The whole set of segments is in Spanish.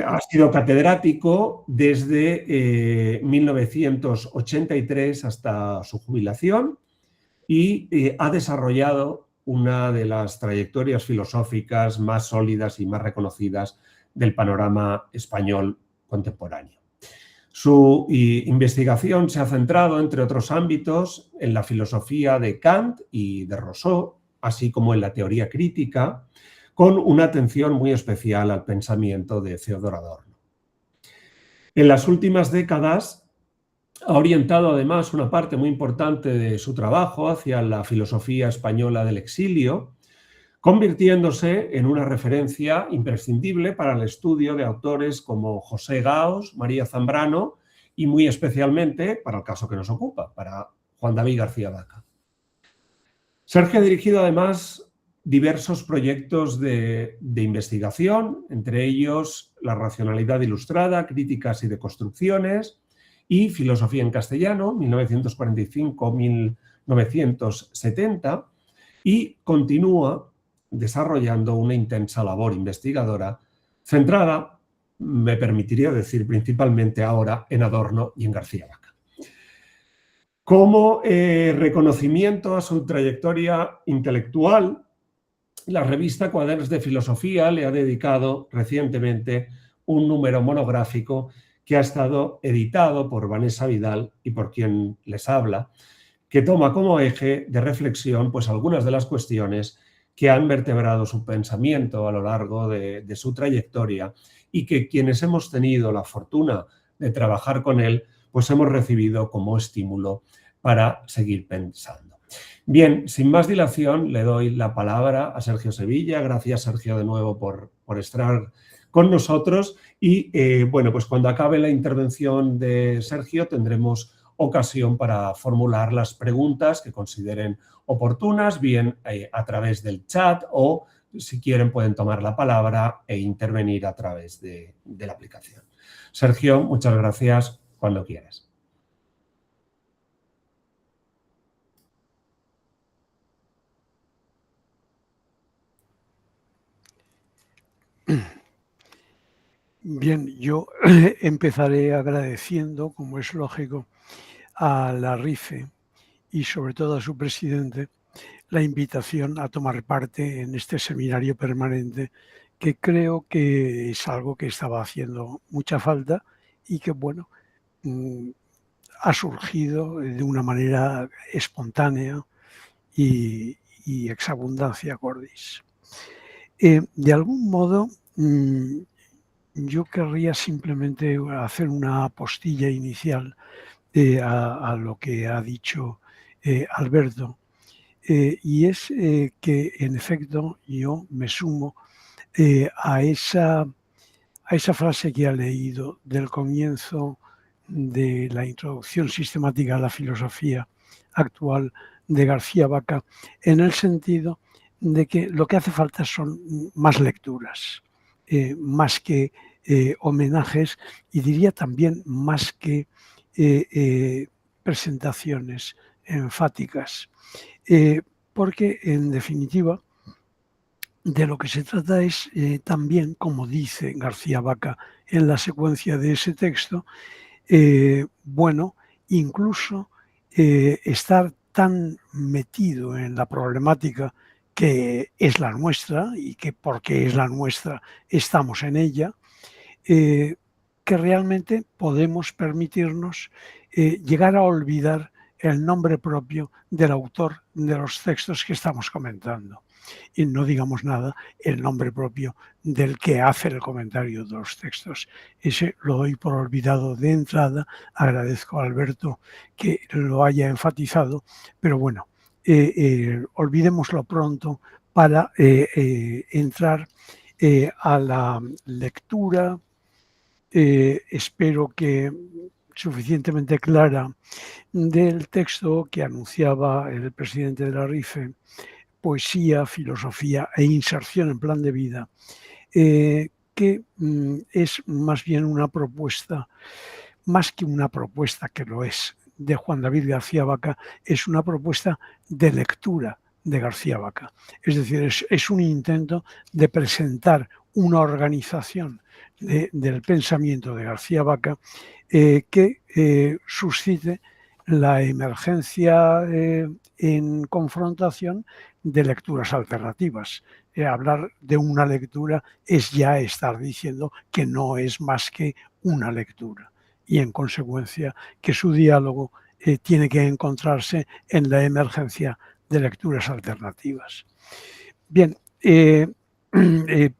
Ha sido catedrático desde 1983 hasta su jubilación y ha desarrollado una de las trayectorias filosóficas más sólidas y más reconocidas del panorama español contemporáneo. Su investigación se ha centrado, entre otros ámbitos, en la filosofía de Kant y de Rousseau, así como en la teoría crítica, con una atención muy especial al pensamiento de Theodor Adorno. En las últimas décadas ha orientado además una parte muy importante de su trabajo hacia la filosofía española del exilio, convirtiéndose en una referencia imprescindible para el estudio de autores como José Gaos, María Zambrano y muy especialmente, para el caso que nos ocupa, para Juan David García Vaca. Sergio ha dirigido además diversos proyectos de investigación, entre ellos La racionalidad ilustrada, Críticas y deconstrucciones y Filosofía en castellano, 1945-1970, y continúa desarrollando una intensa labor investigadora centrada, me permitiría decir principalmente ahora, en Adorno y en García Vaca. Como reconocimiento a su trayectoria intelectual, la revista Cuaderns de Filosofía le ha dedicado recientemente un número monográfico que ha estado editado por Vanessa Vidal y por quien les habla, que toma como eje de reflexión pues, algunas de las cuestiones que han vertebrado su pensamiento a lo largo de su trayectoria y que quienes hemos tenido la fortuna de trabajar con él, pues hemos recibido como estímulo para seguir pensando. Bien, sin más dilación, le doy la palabra a Sergio Sevilla. Gracias, Sergio, de nuevo por estar con nosotros. Y bueno, pues cuando acabe la intervención de Sergio tendremos ocasión para formular las preguntas que consideren oportunas, bien a través del chat o, si quieren, pueden tomar la palabra e intervenir a través de la aplicación. Sergio, muchas gracias. Cuando quieras. Bien, yo empezaré agradeciendo, como es lógico, a la RIFE y sobre todo a su presidente la invitación a tomar parte en este seminario permanente, que creo que es algo que estaba haciendo mucha falta y que, bueno, ha surgido de una manera espontánea y ex abundancia cordis. De algún modo, yo querría simplemente hacer una apostilla inicial a lo que ha dicho Alberto, y es que, en efecto, yo me sumo a esa frase que ha leído del comienzo de la introducción sistemática a la filosofía actual de García Vaca, en el sentido de que lo que hace falta son más lecturas, más que homenajes, y diría también más que presentaciones enfáticas, porque en definitiva de lo que se trata es también, como dice García Vaca en la secuencia de ese texto, bueno, incluso estar tan metido en la problemática que es la nuestra y que porque es la nuestra estamos en ella, que realmente podemos permitirnos llegar a olvidar el nombre propio del autor de los textos que estamos comentando. Y no digamos nada el nombre propio del que hace el comentario de los textos. Ese lo doy por olvidado de entrada. Agradezco a Alberto que lo haya enfatizado, pero bueno, olvidémoslo pronto para entrar a la lectura, espero que suficientemente clara, del texto que anunciaba el presidente de la RIFE, Poesía, Filosofía e Inserción en Plan de Vida, que es más bien una propuesta, más que una propuesta que lo es, de Juan David García Vaca, es una propuesta de lectura de García Vaca. Es decir, es un intento de presentar una organización del pensamiento de García Vaca que suscite la emergencia en confrontación de lecturas alternativas. Hablar de una lectura es ya estar diciendo que no es más que una lectura y, en consecuencia, que su diálogo tiene que encontrarse en la emergencia de lecturas alternativas. Bien,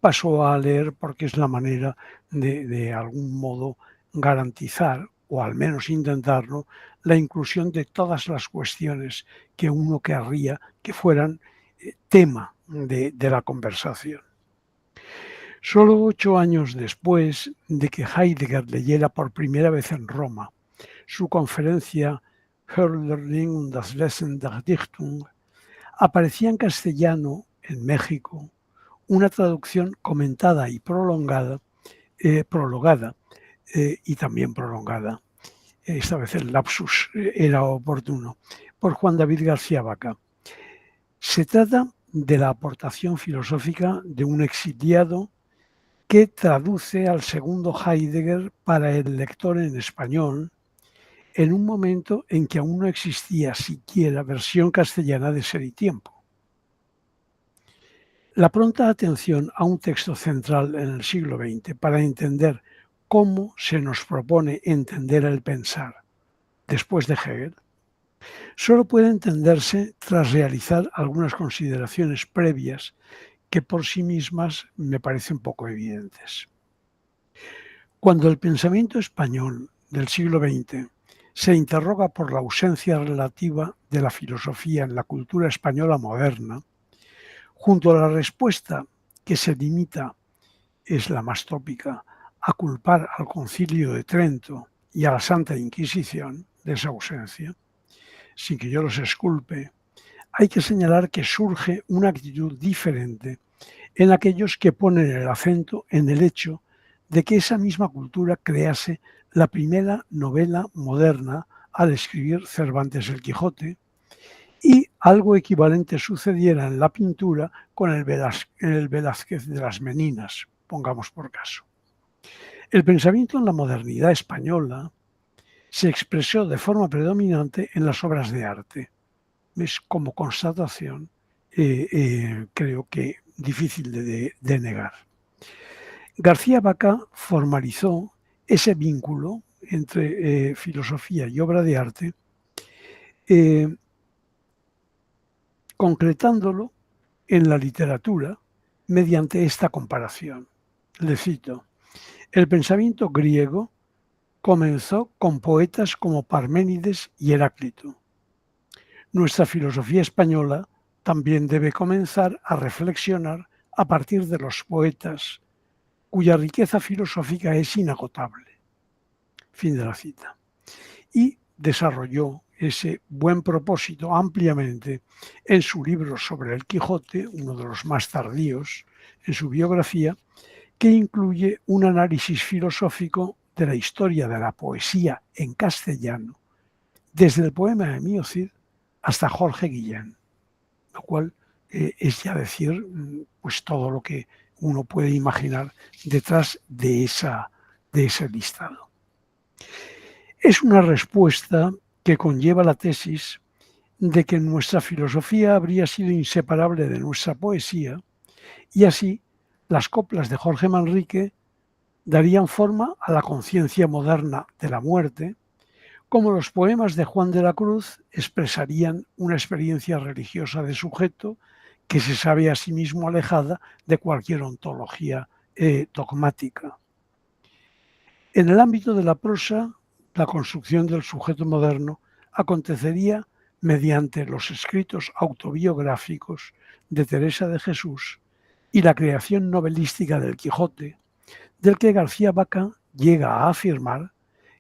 paso a leer porque es la manera de algún modo garantizar, o al menos intentarlo, la inclusión de todas las cuestiones que uno querría que fueran tema de la conversación. Solo 8 años después de que Heidegger leyera por primera vez en Roma su conferencia Hölderlin und das Wesen der Dichtung, aparecía en castellano en México una traducción comentada y prolongada, y también prolongada, esta vez el lapsus era oportuno, por Juan David García Vaca. Se trata de la aportación filosófica de un exiliado que traduce al segundo Heidegger para el lector en español en un momento en que aún no existía siquiera versión castellana de Ser y Tiempo. La pronta atención a un texto central en el siglo XX para entender cómo se nos propone entender el pensar después de Hegel solo puede entenderse tras realizar algunas consideraciones previas que por sí mismas me parecen poco evidentes. Cuando el pensamiento español del siglo XX se interroga por la ausencia relativa de la filosofía en la cultura española moderna, junto a la respuesta que se limita, es la más tópica, a culpar al Concilio de Trento y a la Santa Inquisición de esa ausencia, sin que yo los exculpe, hay que señalar que surge una actitud diferente en aquellos que ponen el acento en el hecho de que esa misma cultura crease la primera novela moderna al escribir Cervantes el Quijote, y algo equivalente sucediera en la pintura con el Velázquez de las Meninas, pongamos por caso. El pensamiento en la modernidad española se expresó de forma predominante en las obras de arte. Es como constatación, creo que difícil de negar. García Vaca formalizó ese vínculo entre filosofía y obra de arte, concretándolo en la literatura mediante esta comparación. Le cito: el pensamiento griego comenzó con poetas como Parménides y Heráclito. Nuestra filosofía española también debe comenzar a reflexionar a partir de los poetas, cuya riqueza filosófica es inagotable. Fin de la cita. Y desarrolló ese buen propósito ampliamente en su libro sobre el Quijote, uno de los más tardíos en su biografía, que incluye un análisis filosófico de la historia de la poesía en castellano, desde el poema de Mío Cid hasta Jorge Guillén, lo cual es ya decir pues todo lo que uno puede imaginar detrás de ese listado. Es una respuesta que conlleva la tesis de que nuestra filosofía habría sido inseparable de nuestra poesía, y así las coplas de Jorge Manrique darían forma a la conciencia moderna de la muerte, como los poemas de Juan de la Cruz expresarían una experiencia religiosa de sujeto que se sabe a sí mismo alejada de cualquier ontología dogmática. En el ámbito de la prosa, la construcción del sujeto moderno acontecería mediante los escritos autobiográficos de Teresa de Jesús y la creación novelística del Quijote, del que García Vaca llega a afirmar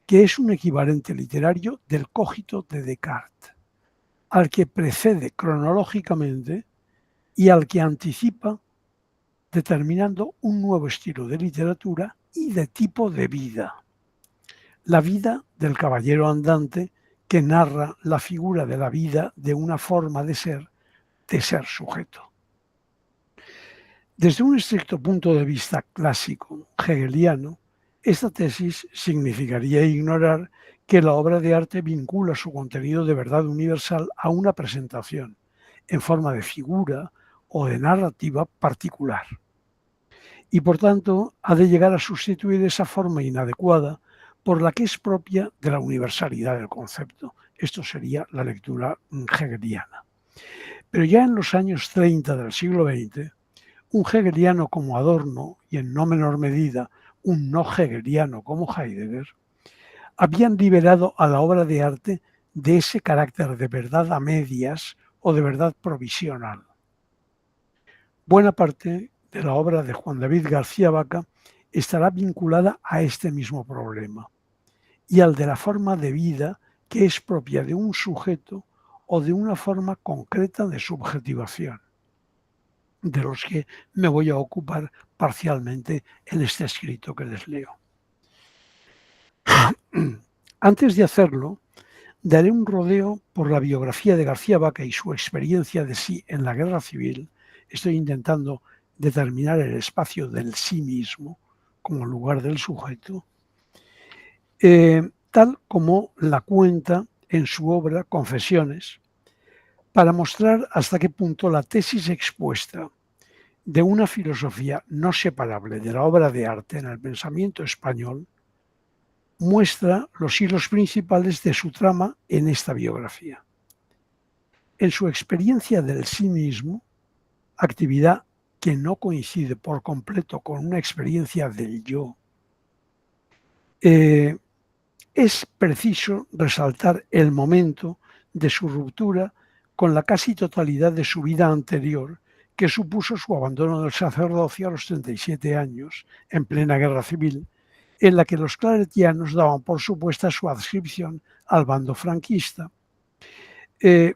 que es un equivalente literario del Cogito de Descartes, al que precede cronológicamente y al que anticipa, determinando un nuevo estilo de literatura y de tipo de vida. La vida del caballero andante que narra la figura de la vida de una forma de ser sujeto. Desde un estricto punto de vista clásico, hegeliano, esta tesis significaría ignorar que la obra de arte vincula su contenido de verdad universal a una presentación, en forma de figura o de narrativa particular. Y por tanto ha de llegar a sustituir esa forma inadecuada por la que es propia de la universalidad del concepto. Esto sería la lectura hegeliana. Pero ya en los años 30 del siglo XX, un hegeliano como Adorno y en no menor medida un no hegeliano como Heidegger, habían liberado a la obra de arte de ese carácter de verdad a medias o de verdad provisional. Buena parte de la obra de Juan David García Vaca estará vinculada a este mismo problema y al de la forma de vida que es propia de un sujeto o de una forma concreta de subjetivación, de los que me voy a ocupar parcialmente en este escrito que les leo. Antes de hacerlo, daré un rodeo por la biografía de García Vaca y su experiencia de sí en la guerra civil. Estoy intentando determinar el espacio del sí mismo como lugar del sujeto, tal como la cuenta en su obra Confesiones, para mostrar hasta qué punto la tesis expuesta de una filosofía no separable de la obra de arte en el pensamiento español muestra los hilos principales de su trama en esta biografía. En su experiencia del sí mismo, actividad que no coincide por completo con una experiencia del yo, es preciso resaltar el momento de su ruptura con la casi totalidad de su vida anterior, que supuso su abandono del sacerdocio a los 37 años, en plena guerra civil, en la que los claretianos daban por supuesta su adscripción al bando franquista,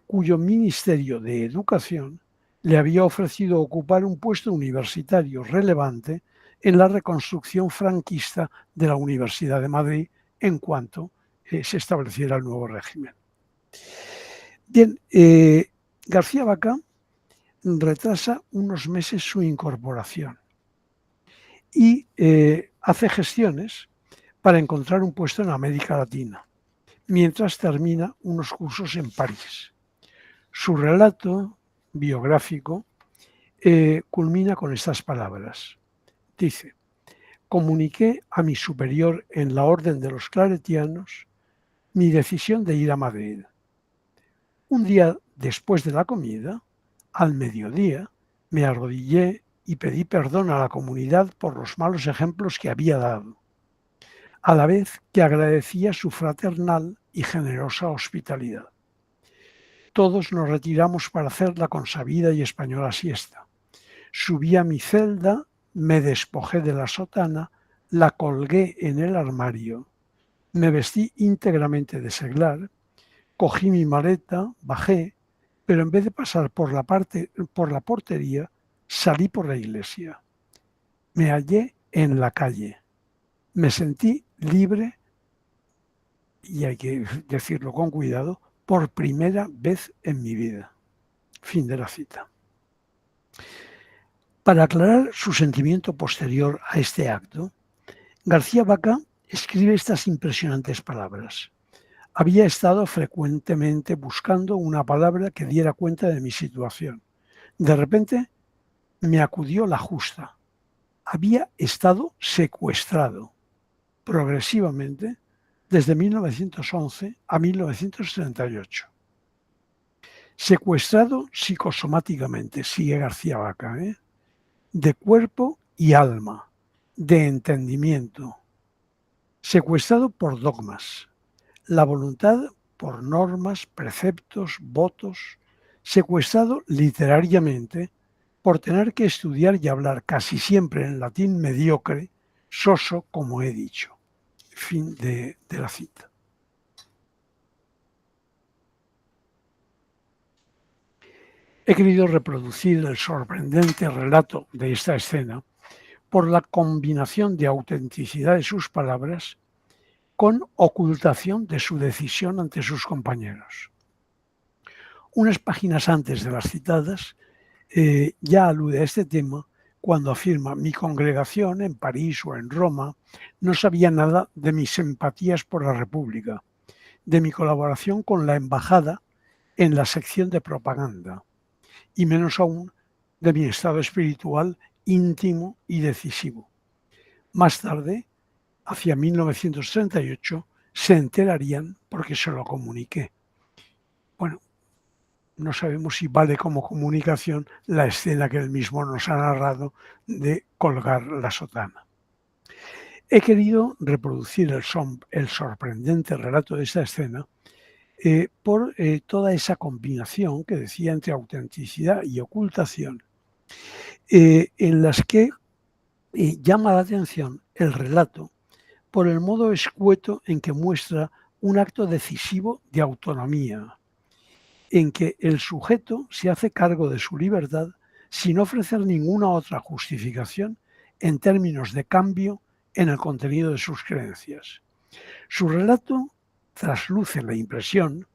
cuyo Ministerio de Educación le había ofrecido ocupar un puesto universitario relevante en la reconstrucción franquista de la Universidad de Madrid en cuanto se estableciera el nuevo régimen. Bien, García Vaca retrasa unos meses su incorporación y hace gestiones para encontrar un puesto en América Latina, mientras termina unos cursos en París. Su relato biográfico culmina con estas palabras. Dice: comuniqué a mi superior en la orden de los claretianos mi decisión de ir a Madrid. Un día después de la comida, al mediodía, me arrodillé y pedí perdón a la comunidad por los malos ejemplos que había dado, a la vez que agradecía su fraternal y generosa hospitalidad. Todos nos retiramos para hacer la consabida y española siesta. Subí a mi celda, me despojé de la sotana, la colgué en el armario, me vestí íntegramente de seglar, cogí mi maleta, bajé, pero en vez de pasar por la portería, salí por la iglesia. Me hallé en la calle. Me sentí libre, y hay que decirlo con cuidado, por primera vez en mi vida. Fin de la cita. Para aclarar su sentimiento posterior a este acto, García Vaca escribe estas impresionantes palabras. Había estado frecuentemente buscando una palabra que diera cuenta de mi situación. De repente me acudió la justa. Había estado secuestrado progresivamente desde 1911 a 1938. Secuestrado psicosomáticamente, sigue García Vaca, de cuerpo y alma, de entendimiento. Secuestrado por dogmas, la voluntad por normas, preceptos, votos. Secuestrado literariamente por tener que estudiar y hablar casi siempre en latín mediocre, soso, como he dicho. Fin de la cita. He querido reproducir el sorprendente relato de esta escena por la combinación de autenticidad de sus palabras con ocultación de su decisión ante sus compañeros. Unas páginas antes de las citadas ya alude a este tema cuando afirma: mi congregación en París o en Roma no sabía nada de mis simpatías por la República, de mi colaboración con la embajada en la sección de propaganda, y menos aún de mi estado espiritual íntimo y decisivo. Más tarde, hacia 1938, se enterarían porque se lo comuniqué. Bueno, no sabemos si vale como comunicación la escena que él mismo nos ha narrado de colgar la sotana. He querido reproducir el sorprendente relato de esta escena por toda esa combinación que decía entre autenticidad y ocultación, en las que llama la atención el relato por el modo escueto en que muestra un acto decisivo de autonomía, en que el sujeto se hace cargo de su libertad sin ofrecer ninguna otra justificación en términos de cambio en el contenido de sus creencias. Su relato trasluce la impresión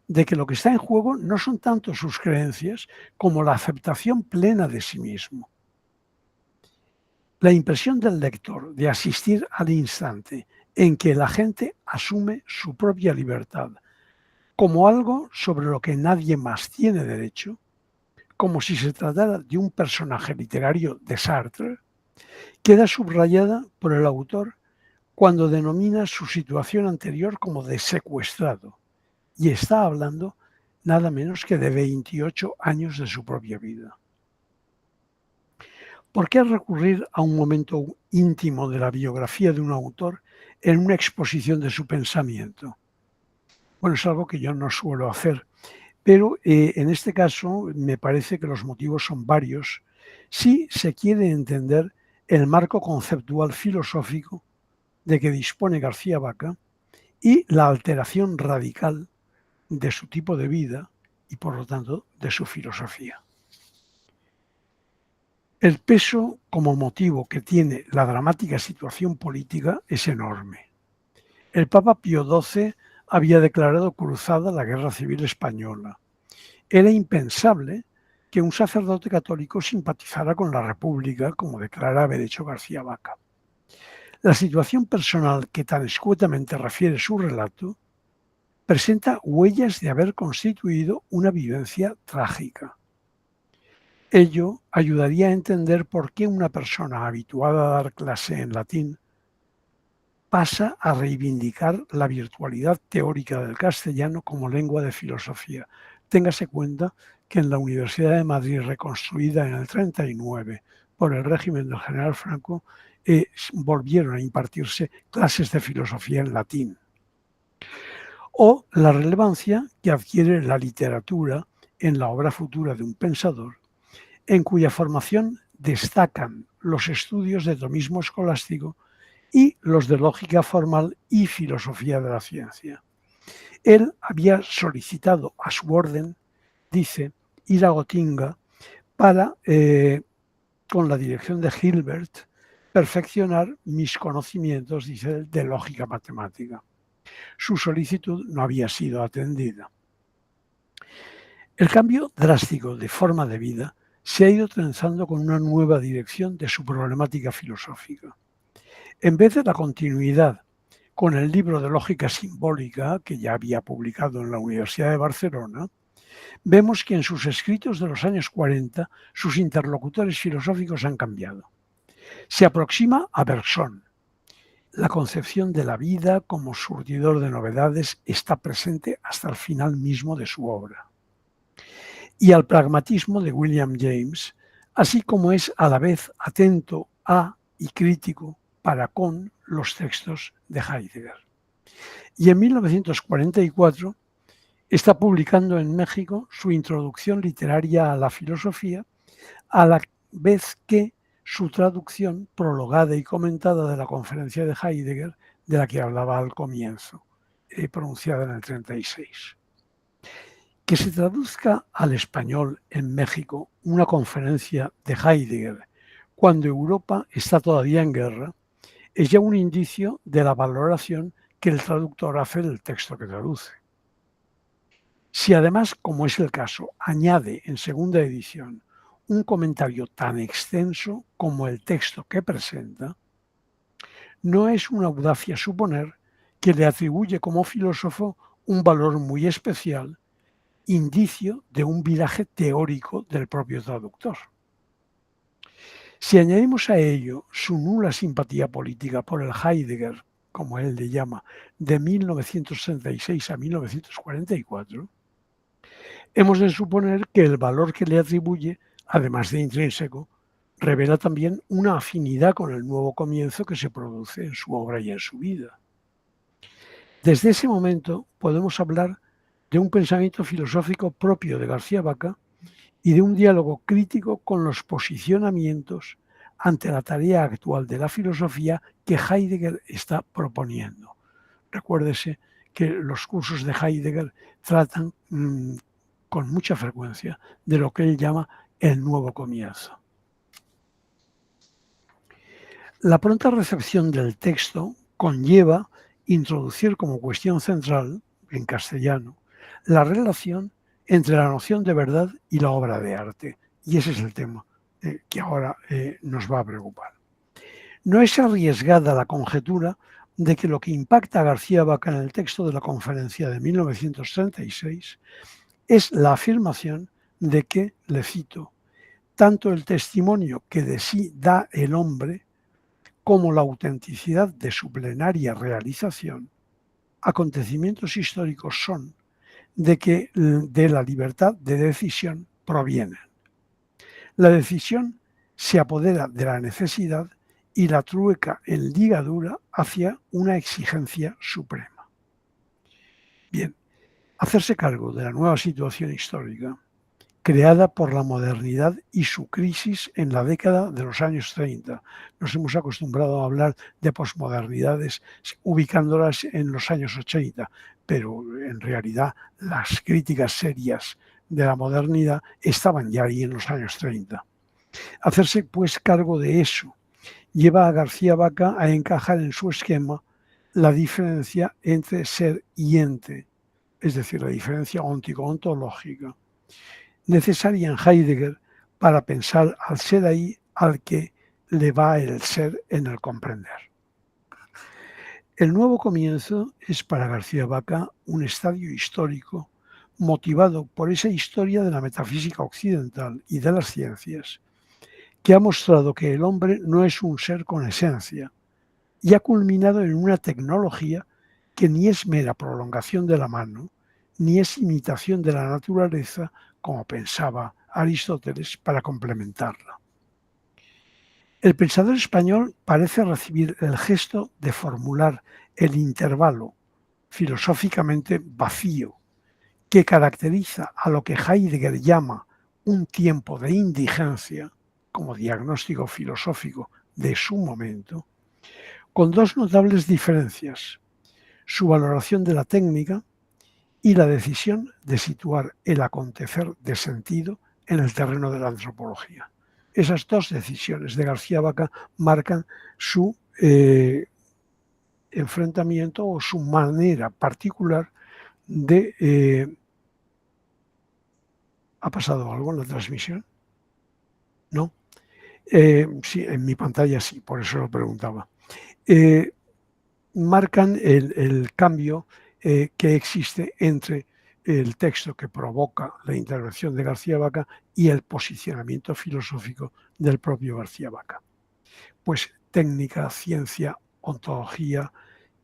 de que lo que está en juego no son tanto sus creencias como la aceptación plena de sí mismo. La impresión del lector de asistir al instante en que el agente asume su propia libertad como algo sobre lo que nadie más tiene derecho, como si se tratara de un personaje literario de Sartre, queda subrayada por el autor cuando denomina su situación anterior como de secuestrado, y está hablando nada menos que de 28 años de su propia vida. ¿Por qué recurrir a un momento íntimo de la biografía de un autor en una exposición de su pensamiento? Bueno, es algo que yo no suelo hacer, pero en este caso me parece que los motivos son varios si se quiere entender el marco conceptual filosófico de que dispone García Vaca y la alteración radical de su tipo de vida y, por lo tanto, de su filosofía. El peso como motivo que tiene la dramática situación política es enorme. El Papa Pío XII había declarado cruzada la Guerra Civil Española. Era impensable que un sacerdote católico simpatizara con la República, como declara haber hecho García Vaca. La situación personal que tan escuetamente refiere su relato presenta huellas de haber constituido una vivencia trágica. Ello ayudaría a entender por qué una persona habituada a dar clase en latín pasa a reivindicar la virtualidad teórica del castellano como lengua de filosofía. Téngase cuenta que en la Universidad de Madrid, reconstruida en el 39 por el régimen del general Franco, volvieron a impartirse clases de filosofía en latín. O la relevancia que adquiere la literatura en la obra futura de un pensador, en cuya formación destacan los estudios de tomismo escolástico y los de lógica formal y filosofía de la ciencia. Él había solicitado a su orden, dice, ir a Gotinga para, con la dirección de Hilbert, perfeccionar mis conocimientos, dice, de lógica matemática. Su solicitud no había sido atendida. El cambio drástico de forma de vida se ha ido trenzando con una nueva dirección de su problemática filosófica. En vez de la continuidad con el libro de lógica simbólica que ya había publicado en la Universidad de Barcelona, vemos que en sus escritos de los años 40 sus interlocutores filosóficos han cambiado. Se aproxima a Bergson. La concepción de la vida como surtidor de novedades está presente hasta el final mismo de su obra. Y al pragmatismo de William James, así como es a la vez atento a y crítico para con los textos de Heidegger. Y en 1944 está publicando en México su introducción literaria a la filosofía, a la vez que su traducción prologada y comentada de la conferencia de Heidegger, de la que hablaba al comienzo, pronunciada en el 36. Que se traduzca al español en México una conferencia de Heidegger cuando Europa está todavía en guerra es ya un indicio de la valoración que el traductor hace del texto que traduce. Si además, como es el caso, añade en segunda edición un comentario tan extenso como el texto que presenta, no es una audacia suponer que le atribuye como filósofo un valor muy especial, indicio de un viraje teórico del propio traductor. Si añadimos a ello su nula simpatía política por el Heidegger, como él le llama, de 1966 a 1944, hemos de suponer que el valor que le atribuye, además de intrínseco, revela también una afinidad con el nuevo comienzo que se produce en su obra y en su vida. Desde ese momento podemos hablar de un pensamiento filosófico propio de García Vaca y de un diálogo crítico con los posicionamientos ante la tarea actual de la filosofía que Heidegger está proponiendo. Recuérdese que los cursos de Heidegger tratan con mucha frecuencia de lo que él llama el nuevo comienzo. La pronta recepción del texto conlleva introducir como cuestión central, en castellano, la relación entre la noción de verdad y la obra de arte. Y ese es el tema que ahora nos va a preocupar. No es arriesgada la conjetura de que lo que impacta a García Vaca en el texto de la conferencia de 1936 es la afirmación de que, le cito, tanto el testimonio que de sí da el hombre como la autenticidad de su plenaria realización, acontecimientos históricos son de que de la libertad de decisión provienen. La decisión se apodera de la necesidad y la trueca en ligadura hacia una exigencia suprema. Bien, hacerse cargo de la nueva situación histórica creada por la modernidad y su crisis en la década de los años 30. Nos hemos acostumbrado a hablar de posmodernidades ubicándolas en los años 80, pero en realidad las críticas serias de la modernidad estaban ya ahí en los años 30. Hacerse pues cargo de eso lleva a García Vaca a encajar en su esquema la diferencia entre ser y ente, es decir, la diferencia óntico-ontológica, necesaria en Heidegger para pensar al ser ahí al que le va el ser en el comprender. El nuevo comienzo es para García Vaca un estadio histórico motivado por esa historia de la metafísica occidental y de las ciencias, que ha mostrado que el hombre no es un ser con esencia y ha culminado en una tecnología que ni es mera prolongación de la mano, ni es imitación de la naturaleza, como pensaba Aristóteles, para complementarla. El pensador español parece recibir el gesto de formular el intervalo filosóficamente vacío que caracteriza a lo que Heidegger llama un tiempo de indigencia, como diagnóstico filosófico de su momento, con dos notables diferencias: su valoración de la técnica y la decisión de situar el acontecer de sentido en el terreno de la antropología. Esas dos decisiones de García Vaca marcan su enfrentamiento o su manera particular de... ¿Ha pasado algo en la transmisión? ¿No? Sí, en mi pantalla sí, por eso lo preguntaba. Marcan el cambio que existe entre el texto que provoca la intervención de García Vaca y el posicionamiento filosófico del propio García Vaca. Pues técnica, ciencia, ontología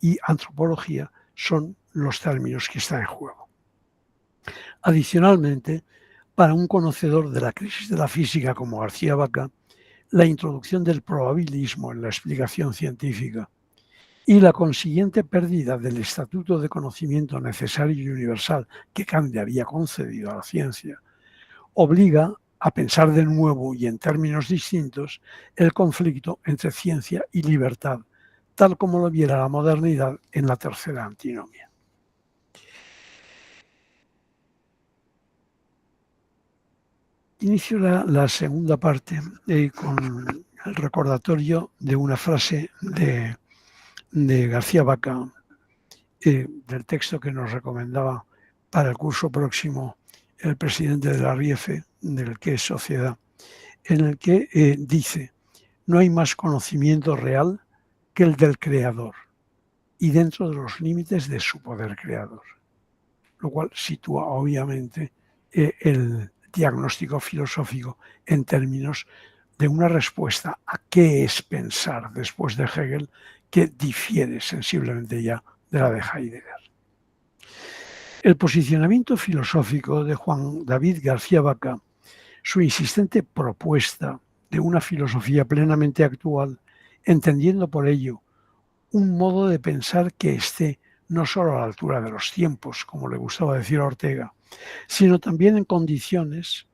y antropología son los términos que están en juego. Adicionalmente, para un conocedor de la crisis de la física como García Vaca, la introducción del probabilismo en la explicación científica y la consiguiente pérdida del estatuto de conocimiento necesario y universal que Kant le había concedido a la ciencia, obliga a pensar de nuevo y en términos distintos el conflicto entre ciencia y libertad, tal como lo viera la modernidad en la tercera antinomia. Inicio la segunda parte con el recordatorio de una frase de García Vaca, del texto que nos recomendaba para el curso próximo el presidente de la RIEFE, del que es Sociedad, en el que dice: no hay más conocimiento real que el del creador y dentro de los límites de su poder creador, lo cual sitúa obviamente el diagnóstico filosófico en términos de una respuesta a qué es pensar después de Hegel, que difiere sensiblemente ya de la de Heidegger. El posicionamiento filosófico de Juan David García Vaca, su insistente propuesta de una filosofía plenamente actual, entendiendo por ello un modo de pensar que esté no solo a la altura de los tiempos, como le gustaba decir a Ortega, sino también en condiciones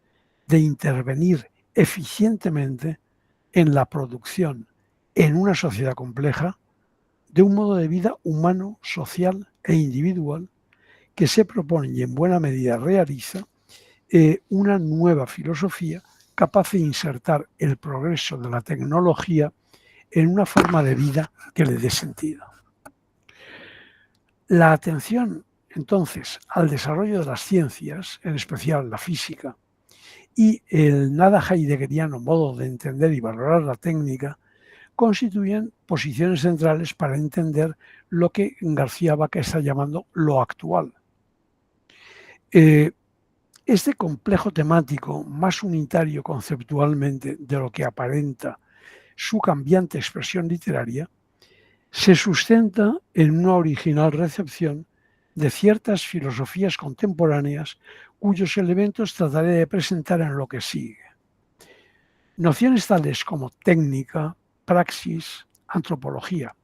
de intervenir eficientemente en la producción en una sociedad compleja de un modo de vida humano, social e individual que se propone y en buena medida realiza una nueva filosofía capaz de insertar el progreso de la tecnología en una forma de vida que le dé sentido. La atención, entonces, al desarrollo de las ciencias, en especial la física, y el nada heideggeriano modo de entender y valorar la técnica, constituyen posiciones centrales para entender lo que García Vaca está llamando lo actual. Este complejo temático, más unitario conceptualmente de lo que aparenta su cambiante expresión literaria, se sustenta en una original recepción de ciertas filosofías contemporáneas cuyos elementos trataré de presentar en lo que sigue. Nociones tales como técnica, praxis, antropología,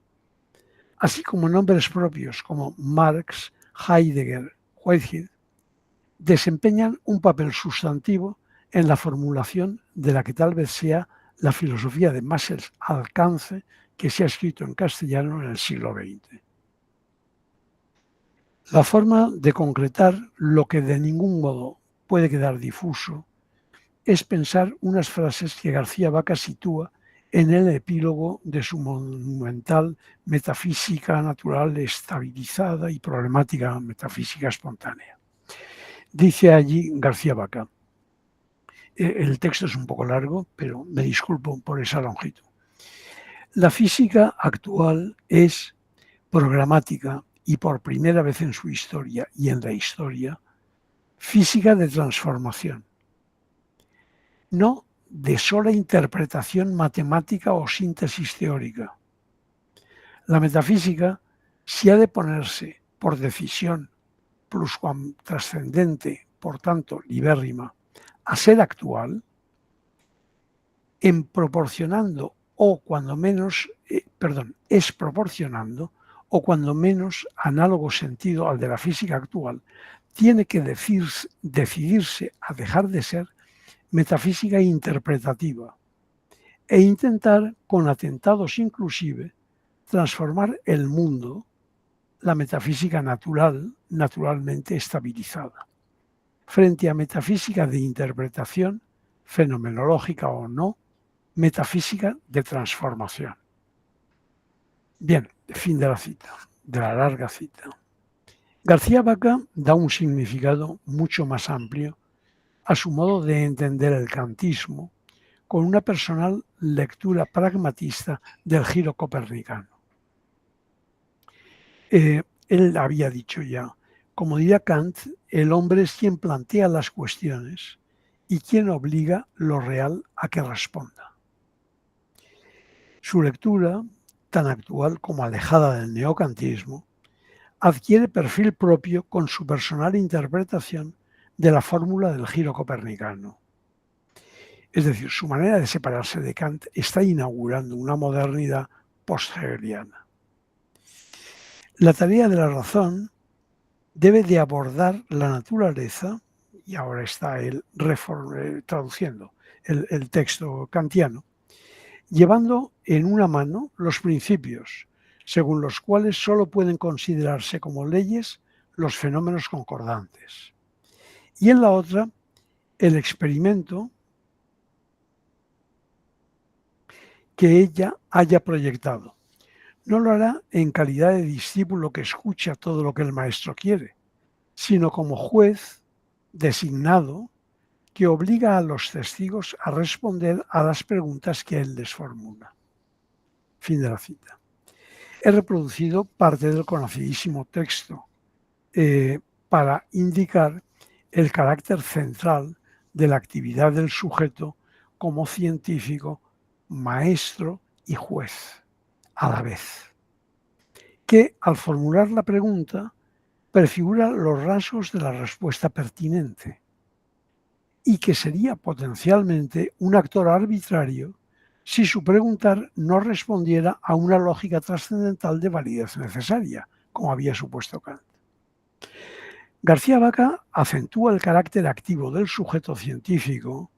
así como nombres propios como Marx, Heidegger, Whitehead, desempeñan un papel sustantivo en la formulación de la que tal vez sea la filosofía de más alcance que se ha escrito en castellano en el siglo XX. La forma de concretar lo que de ningún modo puede quedar difuso es pensar unas frases que García Vaca sitúa en el epílogo de su monumental Metafísica natural estabilizada y problemática metafísica espontánea. Dice allí García Vaca, el texto es un poco largo, pero me disculpo por esa longitud. La física actual es programática y por primera vez en su historia y en la historia, física de transformación, no de sola interpretación matemática o síntesis teórica. La metafísica, si ha de ponerse por decisión trascendente, por tanto libérrima, a ser actual, es proporcionando o cuando menos análogo sentido al de la física actual, tiene que decidirse a dejar de ser metafísica interpretativa e intentar, con atentados inclusive, transformar el mundo, la metafísica naturalmente estabilizada, frente a metafísica de interpretación, fenomenológica o no, metafísica de transformación. Bien, fin de la cita, de la larga cita. García Vaca da un significado mucho más amplio a su modo de entender el kantismo, con una personal lectura pragmatista del giro copernicano. Él había dicho ya, como diría Kant, el hombre es quien plantea las cuestiones y quien obliga lo real a que responda. Su lectura, tan actual como alejada del neocantismo, adquiere perfil propio con su personal interpretación de la fórmula del giro copernicano. Es decir, su manera de separarse de Kant está inaugurando una modernidad post-hegeliana. La tarea de la razón debe de abordar la naturaleza, y ahora está él traduciendo el texto kantiano, llevando en una mano los principios, según los cuales solo pueden considerarse como leyes los fenómenos concordantes, y en la otra, el experimento que ella haya proyectado. No lo hará en calidad de discípulo que escucha todo lo que el maestro quiere, sino como juez designado que obliga a los testigos a responder a las preguntas que él les formula. Fin de la cita. He reproducido parte del conocidísimo texto para indicar el carácter central de la actividad del sujeto como científico, maestro y juez a la vez, que al formular la pregunta prefigura los rasgos de la respuesta pertinente y que sería potencialmente un actor arbitrario si su preguntar no respondiera a una lógica trascendental de validez necesaria, como había supuesto Kant. García Vaca acentúa el carácter activo del sujeto científico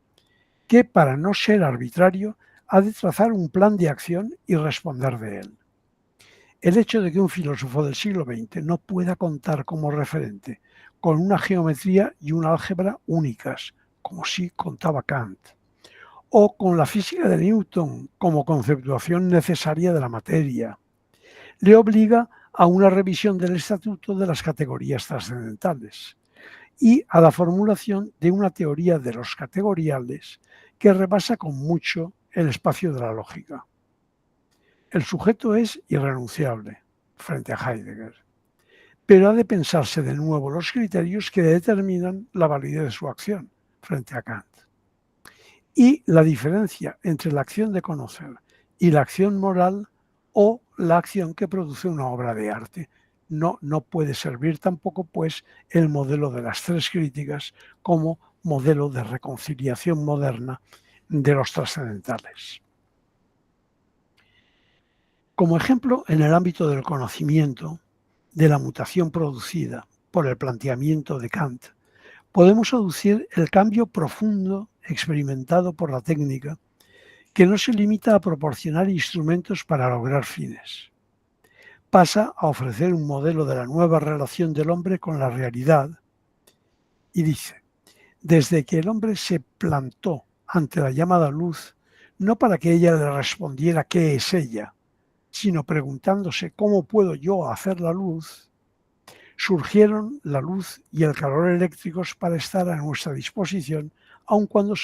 que, para no ser arbitrario, ha de trazar un plan de acción y responder de él. El hecho de que un filósofo del siglo XX no pueda contar como referente con una geometría y una álgebra únicas, como sí contaba Kant, o con la física de Newton como conceptuación necesaria de la materia, le obliga a una revisión del estatuto de las categorías trascendentales y a la formulación de una teoría de los categoriales que rebasa con mucho el espacio de la lógica. El sujeto es irrenunciable frente a Heidegger, pero ha de pensarse de nuevo los criterios que determinan la validez de su acción frente a Kant. Y la diferencia entre la acción de conocer y la acción moral o la acción que produce una obra de arte. No puede servir tampoco, pues, el modelo de las tres críticas como modelo de reconciliación moderna de los trascendentales. Como ejemplo, en el ámbito del conocimiento, de la mutación producida por el planteamiento de Kant, podemos aducir el cambio profundo experimentado por la técnica, que no se limita a proporcionar instrumentos para lograr fines. Pasa a ofrecer un modelo de la nueva relación del hombre con la realidad y dice: desde que el hombre se plantó ante la llamada luz, no para que ella le respondiera qué es ella, sino preguntándose cómo puedo yo hacer la luz, surgieron la luz y el calor eléctricos para estar a nuestra disposición, aun cuando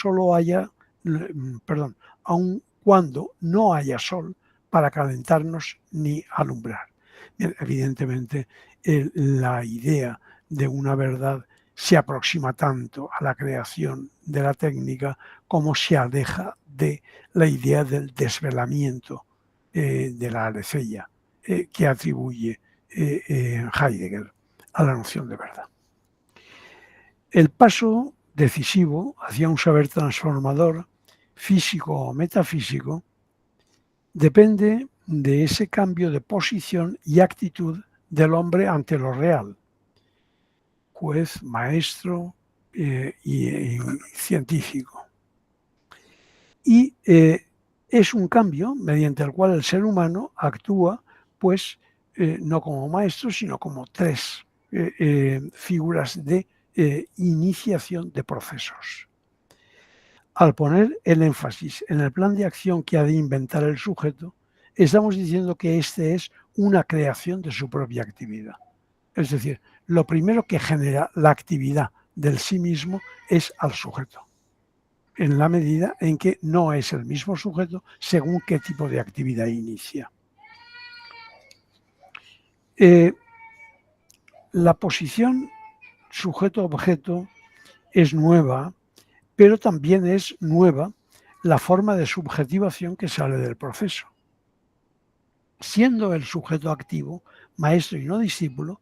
no haya sol para calentarnos ni alumbrar. Bien, evidentemente, la idea de una verdad se aproxima tanto a la creación de la técnica como se aleja de la idea del desvelamiento de la aletheia que atribuye Heidegger a la noción de verdad. El paso decisivo hacia un saber transformador, físico o metafísico, depende de ese cambio de posición y actitud del hombre ante lo real, juez, maestro y científico. Y es un cambio mediante el cual el ser humano actúa, pues, no como maestro, sino como tres figuras de iniciación de procesos. Al poner el énfasis en el plan de acción que ha de inventar el sujeto, estamos diciendo que este es una creación de su propia actividad. Es decir, lo primero que genera la actividad del sí mismo es al sujeto, en la medida en que no es el mismo sujeto según qué tipo de actividad inicia. La posición sujeto-objeto es nueva, pero también es nueva la forma de subjetivación que sale del proceso. Siendo el sujeto activo, maestro y no discípulo,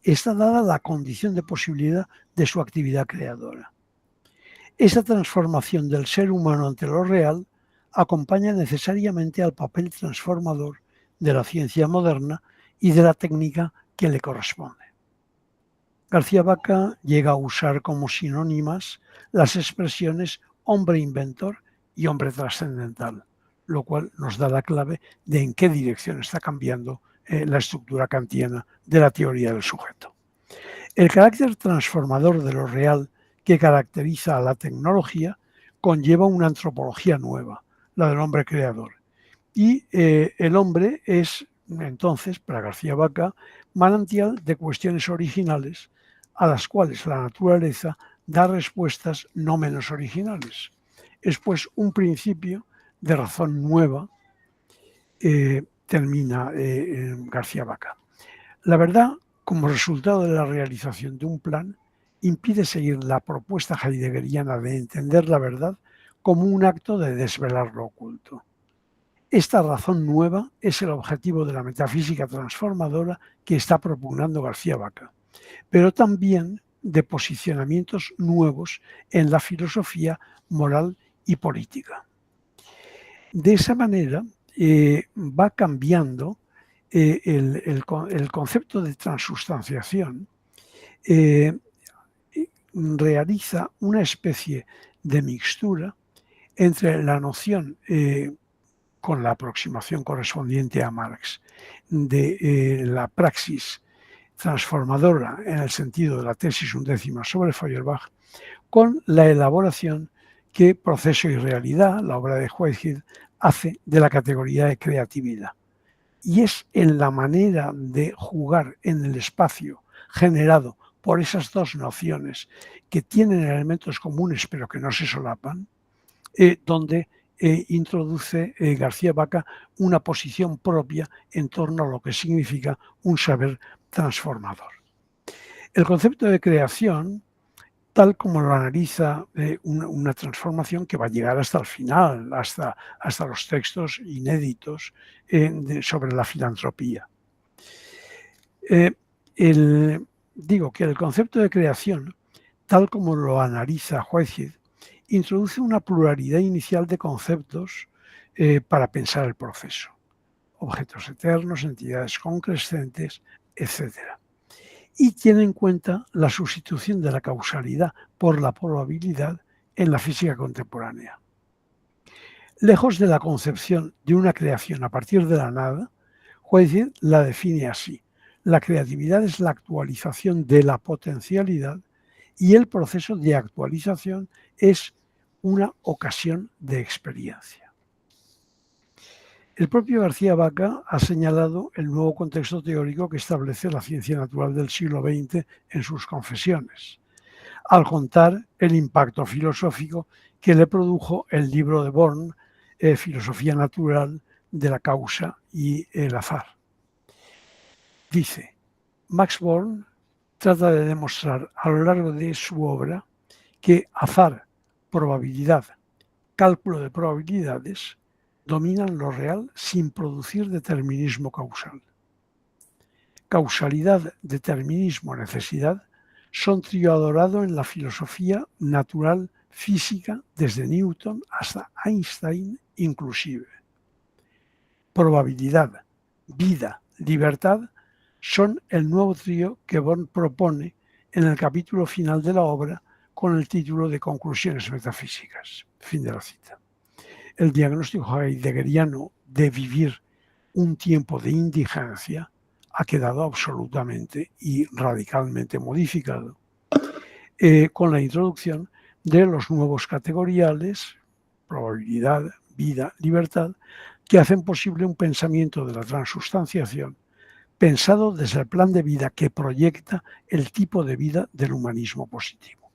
está dada la condición de posibilidad de su actividad creadora. Esa transformación del ser humano ante lo real acompaña necesariamente al papel transformador de la ciencia moderna y de la técnica que le corresponde. García Vaca llega a usar como sinónimas las expresiones hombre inventor y hombre trascendental, lo cual nos da la clave de en qué dirección está cambiando la estructura kantiana de la teoría del sujeto. El carácter transformador de lo real que caracteriza a la tecnología conlleva una antropología nueva, la del hombre creador. Y el hombre es, entonces, para García Vaca, manantial de cuestiones originales a las cuales la naturaleza da respuestas no menos originales. Es pues un principio de razón nueva, termina García Vaca. La verdad, como resultado de la realización de un plan, impide seguir la propuesta heideggeriana de entender la verdad como un acto de desvelar lo oculto. Esta razón nueva es el objetivo de la metafísica transformadora que está propugnando García Vaca, pero también de posicionamientos nuevos en la filosofía moral y política. De esa manera va cambiando el concepto de transustanciación, realiza una especie de mixtura entre la noción, con la aproximación correspondiente a Marx, de la praxis transformadora en el sentido de la tesis undécima sobre Feuerbach, con la elaboración que Proceso y Realidad, la obra de Whitehead, hace de la categoría de creatividad. Y es en la manera de jugar en el espacio generado por esas dos nociones que tienen elementos comunes pero que no se solapan, donde introduce García Vaca una posición propia en torno a lo que significa un saber transformador. El concepto de creación, tal como lo analiza una transformación que va a llegar hasta el final, hasta los textos inéditos sobre la filantropía. Digo que el concepto de creación, tal como lo analiza Whitehead, introduce una pluralidad inicial de conceptos para pensar el proceso. Objetos eternos, entidades concrescentes, etc. Y tiene en cuenta la sustitución de la causalidad por la probabilidad en la física contemporánea. Lejos de la concepción de una creación a partir de la nada, Whitehead la define así: la creatividad es la actualización de la potencialidad y el proceso de actualización es una ocasión de experiencia. El propio García Vaca ha señalado el nuevo contexto teórico que establece la ciencia natural del siglo XX en sus confesiones, al contar el impacto filosófico que le produjo el libro de Born, Filosofía Natural de la Causa y el Azar. Dice: Max Born trata de demostrar a lo largo de su obra que azar, probabilidad, cálculo de probabilidades dominan lo real sin producir determinismo causal. Causalidad, determinismo, necesidad son trío adorado en la filosofía natural física desde Newton hasta Einstein inclusive. Probabilidad, vida, libertad son el nuevo trío que Born propone en el capítulo final de la obra con el título de Conclusiones metafísicas. Fin de la cita. El diagnóstico heideggeriano de vivir un tiempo de indigencia ha quedado absolutamente y radicalmente modificado con la introducción de los nuevos categoriales, probabilidad, vida, libertad, que hacen posible un pensamiento de la transustanciación pensado desde el plan de vida que proyecta el tipo de vida del humanismo positivo.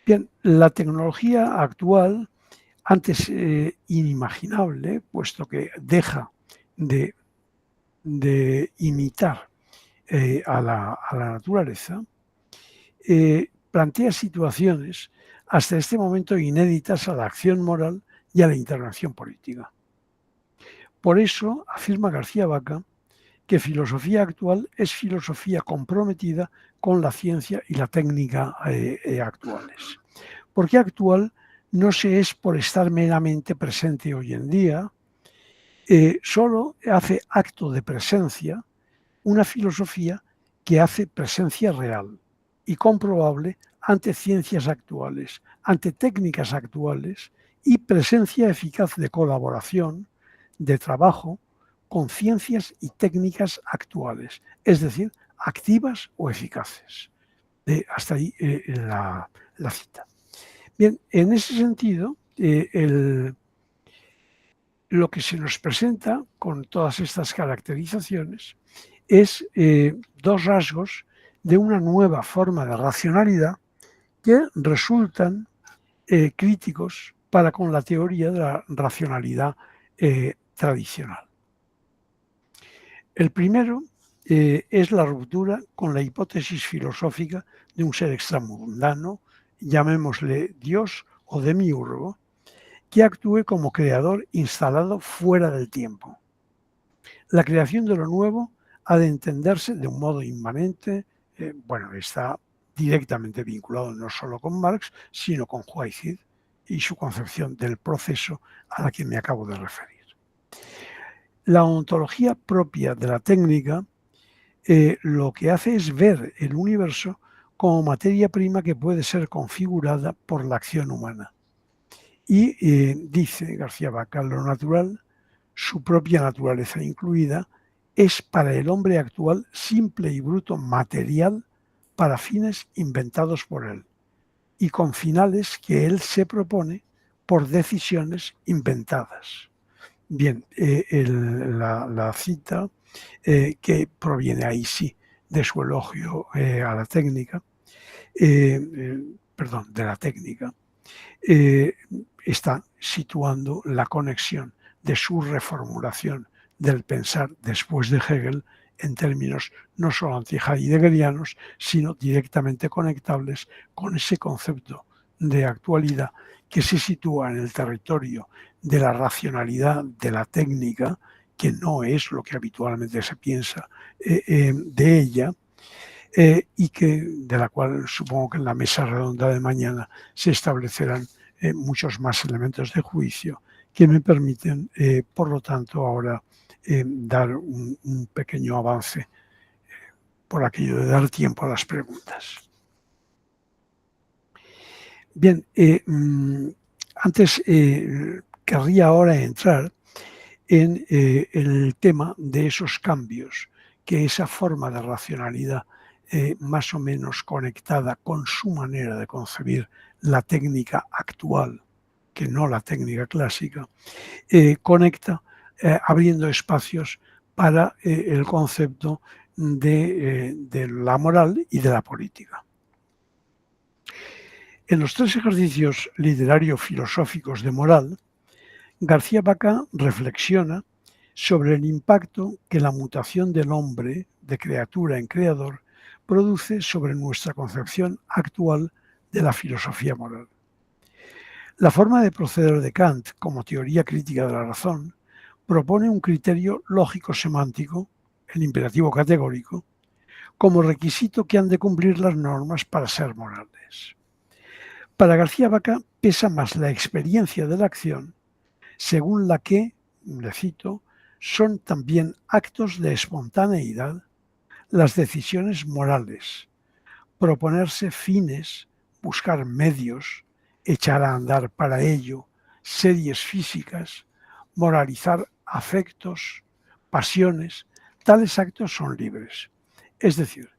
Bien, la tecnología actual, antes inimaginable, puesto que deja de imitar a la naturaleza, plantea situaciones hasta este momento inéditas a la acción moral y a la intervención política. Por eso afirma García Vaca que filosofía actual es filosofía comprometida con la ciencia y la técnica actuales. ¿Por qué actual? No se es por estar meramente presente hoy en día, solo hace acto de presencia una filosofía que hace presencia real y comprobable ante ciencias actuales, ante técnicas actuales y presencia eficaz de colaboración, de trabajo con ciencias y técnicas actuales, es decir, activas o eficaces. Hasta ahí la cita. Bien, en ese sentido, lo que se nos presenta con todas estas caracterizaciones es dos rasgos de una nueva forma de racionalidad que resultan críticos para con la teoría de la racionalidad tradicional. El primero es la ruptura con la hipótesis filosófica de un ser extramundano, llamémosle Dios o demiurgo, que actúe como creador instalado fuera del tiempo. La creación de lo nuevo ha de entenderse de un modo inmanente, está directamente vinculado no solo con Marx, sino con Whitehead y su concepción del proceso a la que me acabo de referir. La ontología propia de la técnica lo que hace es ver el universo como materia prima que puede ser configurada por la acción humana. Y dice García Vaca, lo natural, su propia naturaleza incluida, es para el hombre actual simple y bruto material para fines inventados por él y con finales que él se propone por decisiones inventadas. Bien, la cita que proviene ahí sí de su elogio a la técnica, de la técnica, está situando la conexión de su reformulación del pensar después de Hegel en términos no solo anti-heideggerianos, sino directamente conectables con ese concepto de actualidad que se sitúa en el territorio de la racionalidad de la técnica, que no es lo que habitualmente se piensa de ella, y de la cual supongo que en la mesa redonda de mañana se establecerán muchos más elementos de juicio que me permiten, por lo tanto, ahora dar un pequeño avance por aquello de dar tiempo a las preguntas. Bien, antes querría ahora entrar en el tema de esos cambios que esa forma de racionalidad más o menos conectada con su manera de concebir la técnica actual, que no la técnica clásica, conecta abriendo espacios para el concepto de la moral y de la política. En los 3 ejercicios literario-filosóficos de moral, García Vaca reflexiona sobre el impacto que la mutación del hombre de criatura en creador produce sobre nuestra concepción actual de la filosofía moral. La forma de proceder de Kant como teoría crítica de la razón propone un criterio lógico-semántico, el imperativo categórico, como requisito que han de cumplir las normas para ser morales. Para García Vaca pesa más la experiencia de la acción, según la que, le cito, son también actos de espontaneidad las decisiones morales, proponerse fines, buscar medios, echar a andar para ello series físicas, moralizar afectos, pasiones, tales actos son libres. Es decir,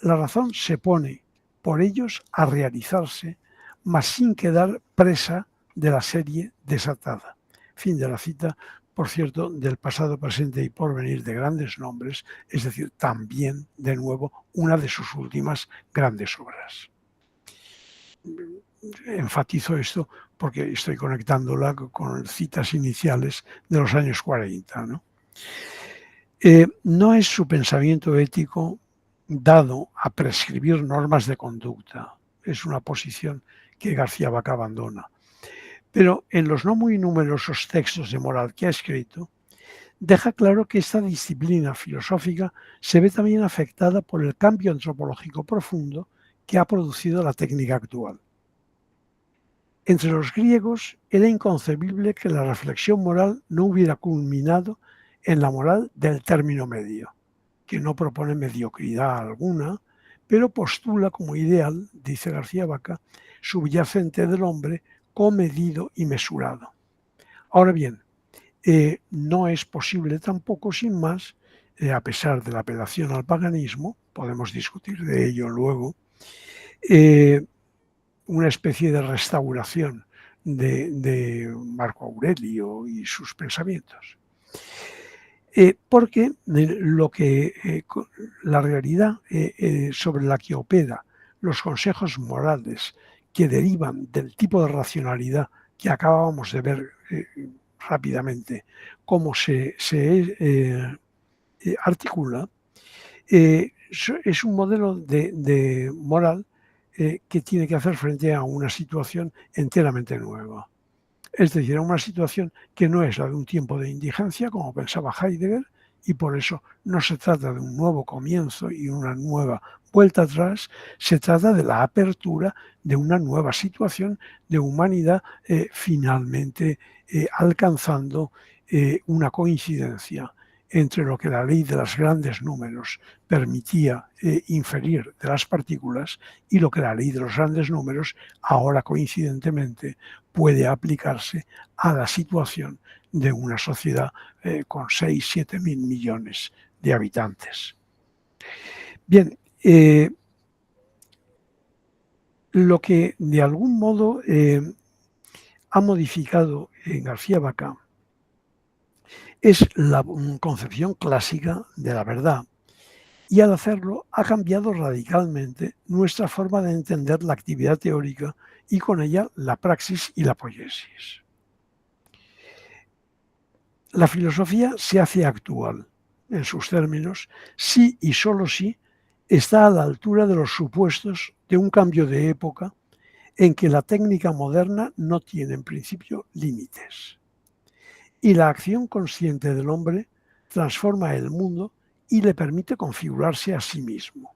la razón se pone por ellos a realizarse, mas sin quedar presa de la serie desatada. Fin de la cita, por cierto, del pasado, presente y porvenir de grandes nombres, es decir, también, de nuevo, una de sus últimas grandes obras. Enfatizo esto porque estoy conectándola con citas iniciales de los años 40, ¿no? No es su pensamiento ético dado a prescribir normas de conducta. Es una posición que García Vaca abandona. Pero en los no muy numerosos textos de moral que ha escrito, deja claro que esta disciplina filosófica se ve también afectada por el cambio antropológico profundo que ha producido la técnica actual. Entre los griegos era inconcebible que la reflexión moral no hubiera culminado en la moral del término medio, que no propone mediocridad alguna, pero postula como ideal, dice García Vaca, subyacente del hombre comedido y mesurado. Ahora bien, no es posible tampoco, sin más, a pesar de la apelación al paganismo, podemos discutir de ello luego, una especie de restauración de Marco Aurelio y sus pensamientos. Porque la realidad sobre la que opera los consejos morales que derivan del tipo de racionalidad que acabábamos de ver rápidamente, cómo se articula, es un modelo de moral que tiene que hacer frente a una situación enteramente nueva. Es decir, a una situación que no es la de un tiempo de indigencia, como pensaba Heidegger, y por eso no se trata de un nuevo comienzo y una nueva vuelta atrás, se trata de la apertura de una nueva situación de humanidad finalmente alcanzando una coincidencia entre lo que la ley de los grandes números permitía inferir de las partículas y lo que la ley de los grandes números ahora coincidentemente puede aplicarse a la situación de una sociedad con 6-7 mil millones de habitantes. Bien, lo que de algún modo ha modificado en García Vaca es la concepción clásica de la verdad, y al hacerlo ha cambiado radicalmente nuestra forma de entender la actividad teórica y con ella la praxis y la poiesis. La filosofía se hace actual, en sus términos, si y solo si está a la altura de los supuestos de un cambio de época en que la técnica moderna no tiene en principio límites. Y la acción consciente del hombre transforma el mundo y le permite configurarse a sí mismo.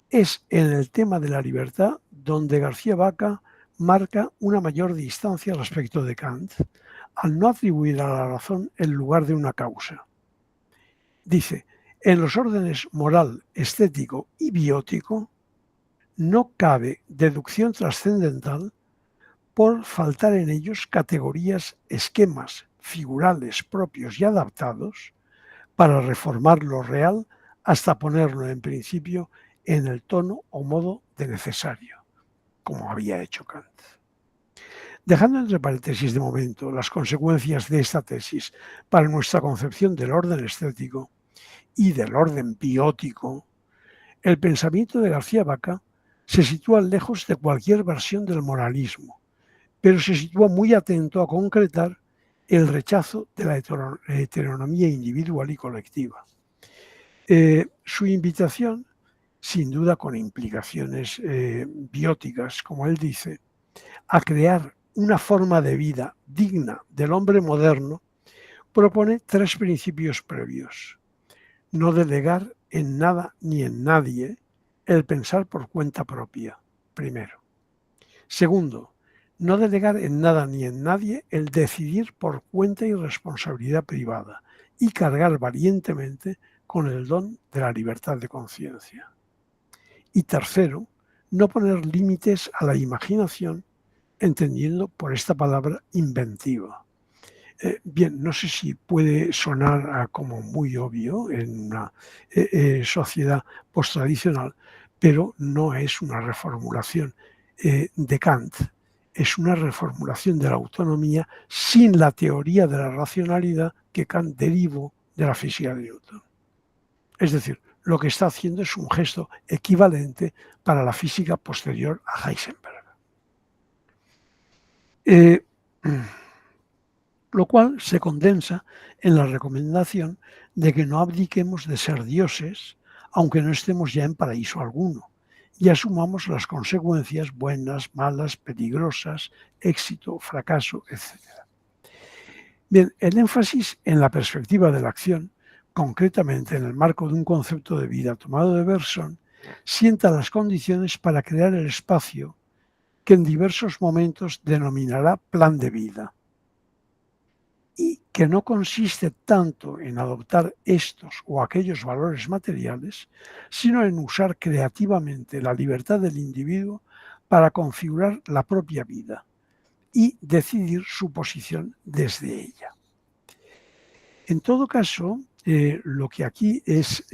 Es en el tema de la libertad donde García Vaca marca una mayor distancia respecto de Kant, al no atribuir a la razón el lugar de una causa. Dice, en los órdenes moral, estético y biótico no cabe deducción trascendental por faltar en ellos categorías, esquemas figurales propios y adaptados para reformar lo real hasta ponerlo en principio en el tono o modo de necesario, como había hecho Kant. Dejando entre paréntesis de momento las consecuencias de esta tesis para nuestra concepción del orden estético y del orden biótico, el pensamiento de García Vaca se sitúa lejos de cualquier versión del moralismo, pero se sitúa muy atento a concretar el rechazo de la heteronomía individual y colectiva. Su invitación, sin duda con implicaciones bióticas, como él dice, a crear una forma de vida digna del hombre moderno, propone 3 principios previos. No delegar en nada ni en nadie el pensar por cuenta propia, primero. Segundo, no delegar en nada ni en nadie el decidir por cuenta y responsabilidad privada y cargar valientemente con el don de la libertad de conciencia. Y tercero, no poner límites a la imaginación, entendiendo por esta palabra inventiva. Bien, no sé si puede sonar como muy obvio en una sociedad posttradicional, pero no es una reformulación de Kant, es una reformulación de la autonomía sin la teoría de la racionalidad que Kant derivó de la física de Newton. Es decir, lo que está haciendo es un gesto equivalente para la física posterior a Heisenberg. Lo cual se condensa en la recomendación de que no abdiquemos de ser dioses, aunque no estemos ya en paraíso alguno, y asumamos las consecuencias buenas, malas, peligrosas, éxito, fracaso, etc. Bien, el énfasis en la perspectiva de la acción, concretamente en el marco de un concepto de vida tomado de Bergson, sienta las condiciones para crear el espacio que en diversos momentos denominará plan de vida, y que no consiste tanto en adoptar estos o aquellos valores materiales, sino en usar creativamente la libertad del individuo para configurar la propia vida y decidir su posición desde ella. En todo caso, lo que aquí es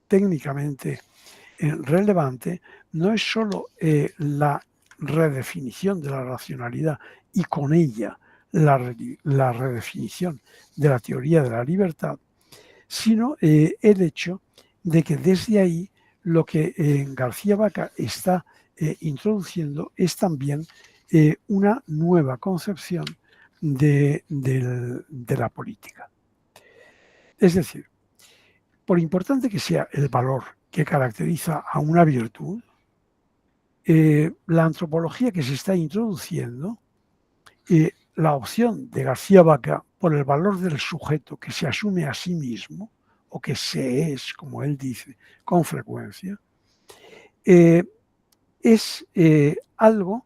técnicamente relevante no es solo la redefinición de la racionalidad y con ella la redefinición de la teoría de la libertad, sino el hecho de que desde ahí lo que García Vaca está introduciendo es también una nueva concepción de la política. Es decir, por importante que sea el valor que caracteriza a una virtud, la antropología que se está introduciendo, la opción de García Vaca por el valor del sujeto que se asume a sí mismo, o que se es, como él dice, con frecuencia, es algo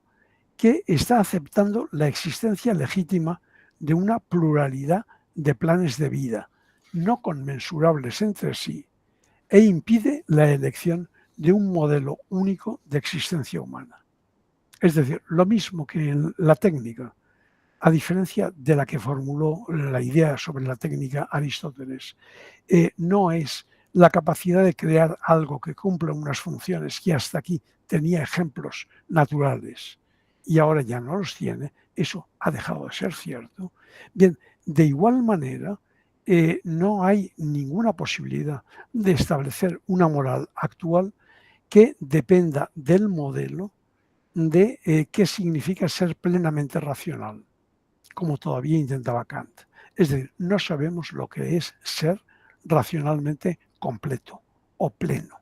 que está aceptando la existencia legítima de una pluralidad de planes de vida, no conmensurables entre sí, e impide la elección de un modelo único de existencia humana. Es decir, lo mismo que en la técnica, a diferencia de la que formuló la idea sobre la técnica Aristóteles, no es la capacidad de crear algo que cumpla unas funciones que hasta aquí tenía ejemplos naturales y ahora ya no los tiene, eso ha dejado de ser cierto. Bien, de igual manera, no hay ninguna posibilidad de establecer una moral actual que dependa del modelo de qué significa ser plenamente racional, como todavía intentaba Kant. Es decir, no sabemos lo que es ser racionalmente completo o pleno.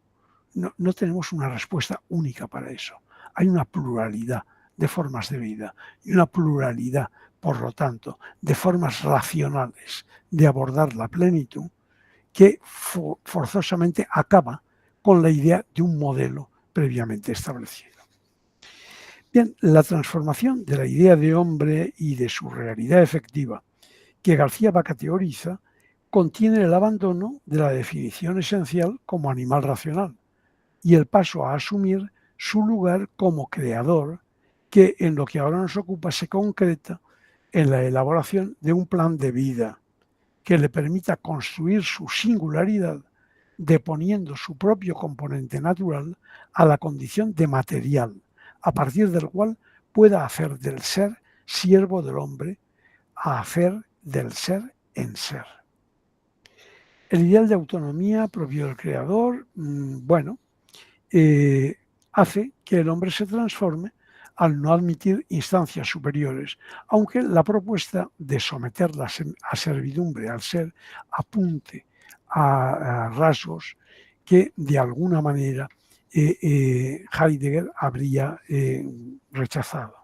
No tenemos una respuesta única para eso. Hay una pluralidad de formas de vida y una pluralidad, por lo tanto, de formas racionales de abordar la plenitud que forzosamente acaba con la idea de un modelo previamente establecido. Bien, la transformación de la idea de hombre y de su realidad efectiva que García Vaca teoriza contiene el abandono de la definición esencial como animal racional y el paso a asumir su lugar como creador, que en lo que ahora nos ocupa se concreta en la elaboración de un plan de vida que le permita construir su singularidad, deponiendo su propio componente natural a la condición de material, a partir del cual pueda hacer del ser siervo del hombre, a hacer del ser en ser. El ideal de autonomía propio del creador, hace que el hombre se transforme al no admitir instancias superiores, aunque la propuesta de someterla a servidumbre al ser apunte a rasgos que de alguna manera Heidegger habría rechazado.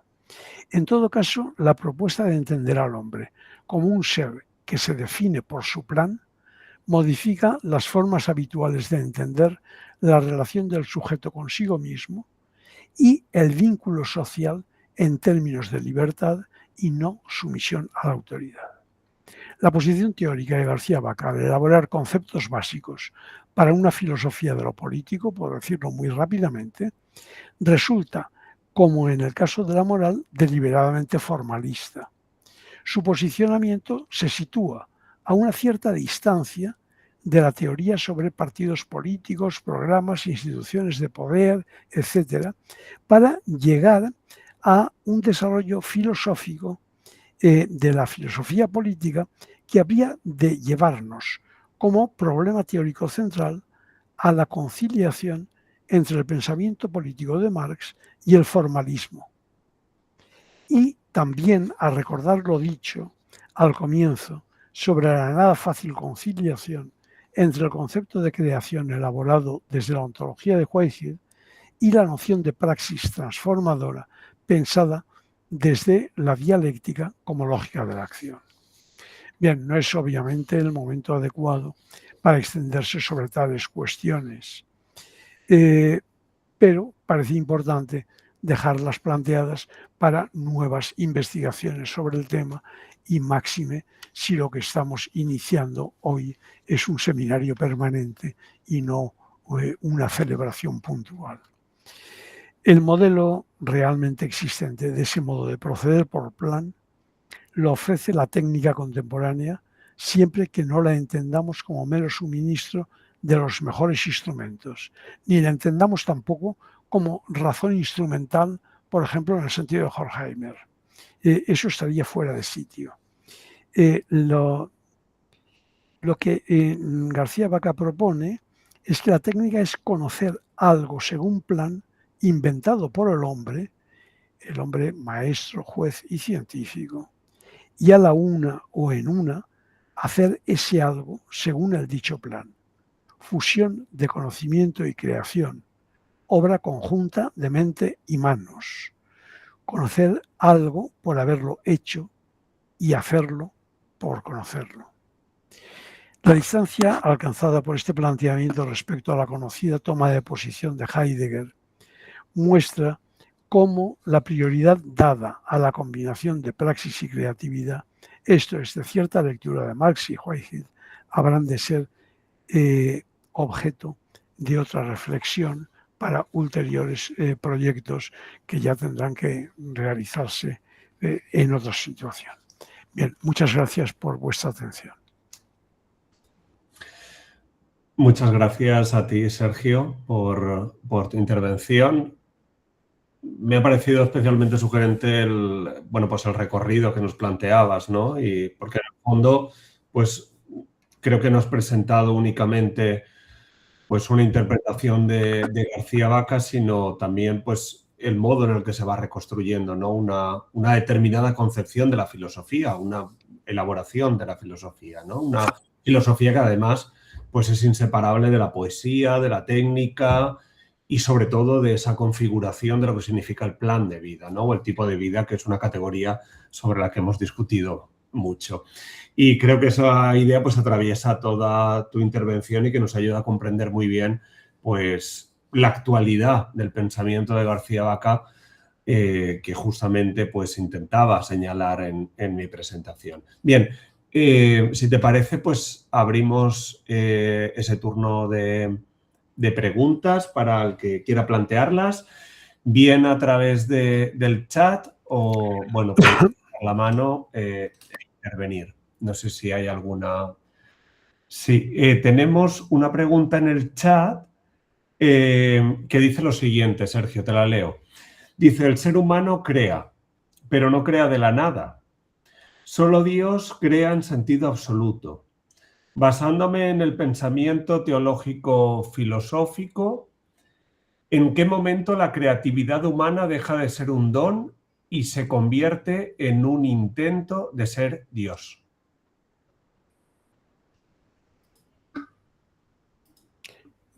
En todo caso, la propuesta de entender al hombre como un ser que se define por su plan modifica las formas habituales de entender la relación del sujeto consigo mismo y el vínculo social en términos de libertad y no sumisión a la autoridad. La posición teórica de García Vaca al elaborar conceptos básicos para una filosofía de lo político, por decirlo muy rápidamente, resulta, como en el caso de la moral, deliberadamente formalista. Su posicionamiento se sitúa a una cierta distancia de la teoría sobre partidos políticos, programas, instituciones de poder, etcétera, para llegar a un desarrollo filosófico de la filosofía política que habría de llevarnos como problema teórico central a la conciliación entre el pensamiento político de Marx y el formalismo. Y también a recordar lo dicho al comienzo sobre la nada fácil conciliación entre el concepto de creación elaborado desde la ontología de Whitehead y la noción de praxis transformadora pensada desde la dialéctica como lógica de la acción. Bien, no es obviamente el momento adecuado para extenderse sobre tales cuestiones, pero parece importante dejarlas planteadas para nuevas investigaciones sobre el tema y máxime si lo que estamos iniciando hoy es un seminario permanente y no una celebración puntual. El modelo realmente existente de ese modo de proceder por plan lo ofrece la técnica contemporánea siempre que no la entendamos como mero suministro de los mejores instrumentos, ni la entendamos tampoco como razón instrumental, por ejemplo, en el sentido de Horkheimer. Eso estaría fuera de sitio. Lo que García Vaca propone es que la técnica es conocer algo según plan inventado por el hombre maestro, juez y científico, y a la una o en una hacer ese algo según el dicho plan. Fusión de conocimiento y creación, obra conjunta de mente y manos. Conocer algo por haberlo hecho y hacerlo por conocerlo. La distancia alcanzada por este planteamiento respecto a la conocida toma de posición de Heidegger muestra cómo la prioridad dada a la combinación de praxis y creatividad, esto es, de cierta lectura de Marx y Whitehead, habrán de ser objeto de otra reflexión para ulteriores proyectos que ya tendrán que realizarse en otra situación. Bien, muchas gracias por vuestra atención. Muchas gracias a ti, Sergio, por tu intervención. Me ha parecido especialmente sugerente el recorrido que nos planteabas, ¿no? Y porque en el fondo, pues creo que no has presentado únicamente pues una interpretación de García Vaca, sino también pues el modo en el que se va reconstruyendo, ¿no? Una determinada concepción de la filosofía, una elaboración de la filosofía, ¿no? Una filosofía que además pues es inseparable de la poesía, de la técnica y sobre todo de esa configuración de lo que significa el plan de vida, ¿no? O el tipo de vida, que es una categoría sobre la que hemos discutido mucho. Y creo que esa idea pues atraviesa toda tu intervención y que nos ayuda a comprender muy bien pues la actualidad del pensamiento de García Vaca que justamente pues intentaba señalar en mi presentación. Bien, si te parece pues abrimos ese turno de preguntas para el que quiera plantearlas, bien a través del chat o, bueno, pues dar la mano e intervenir. No sé si hay alguna... Sí, tenemos una pregunta en el chat que dice lo siguiente, Sergio, te la leo. Dice, el ser humano crea, pero no crea de la nada. Solo Dios crea en sentido absoluto. Basándome en el pensamiento teológico filosófico, ¿en qué momento la creatividad humana deja de ser un don y se convierte en un intento de ser Dios?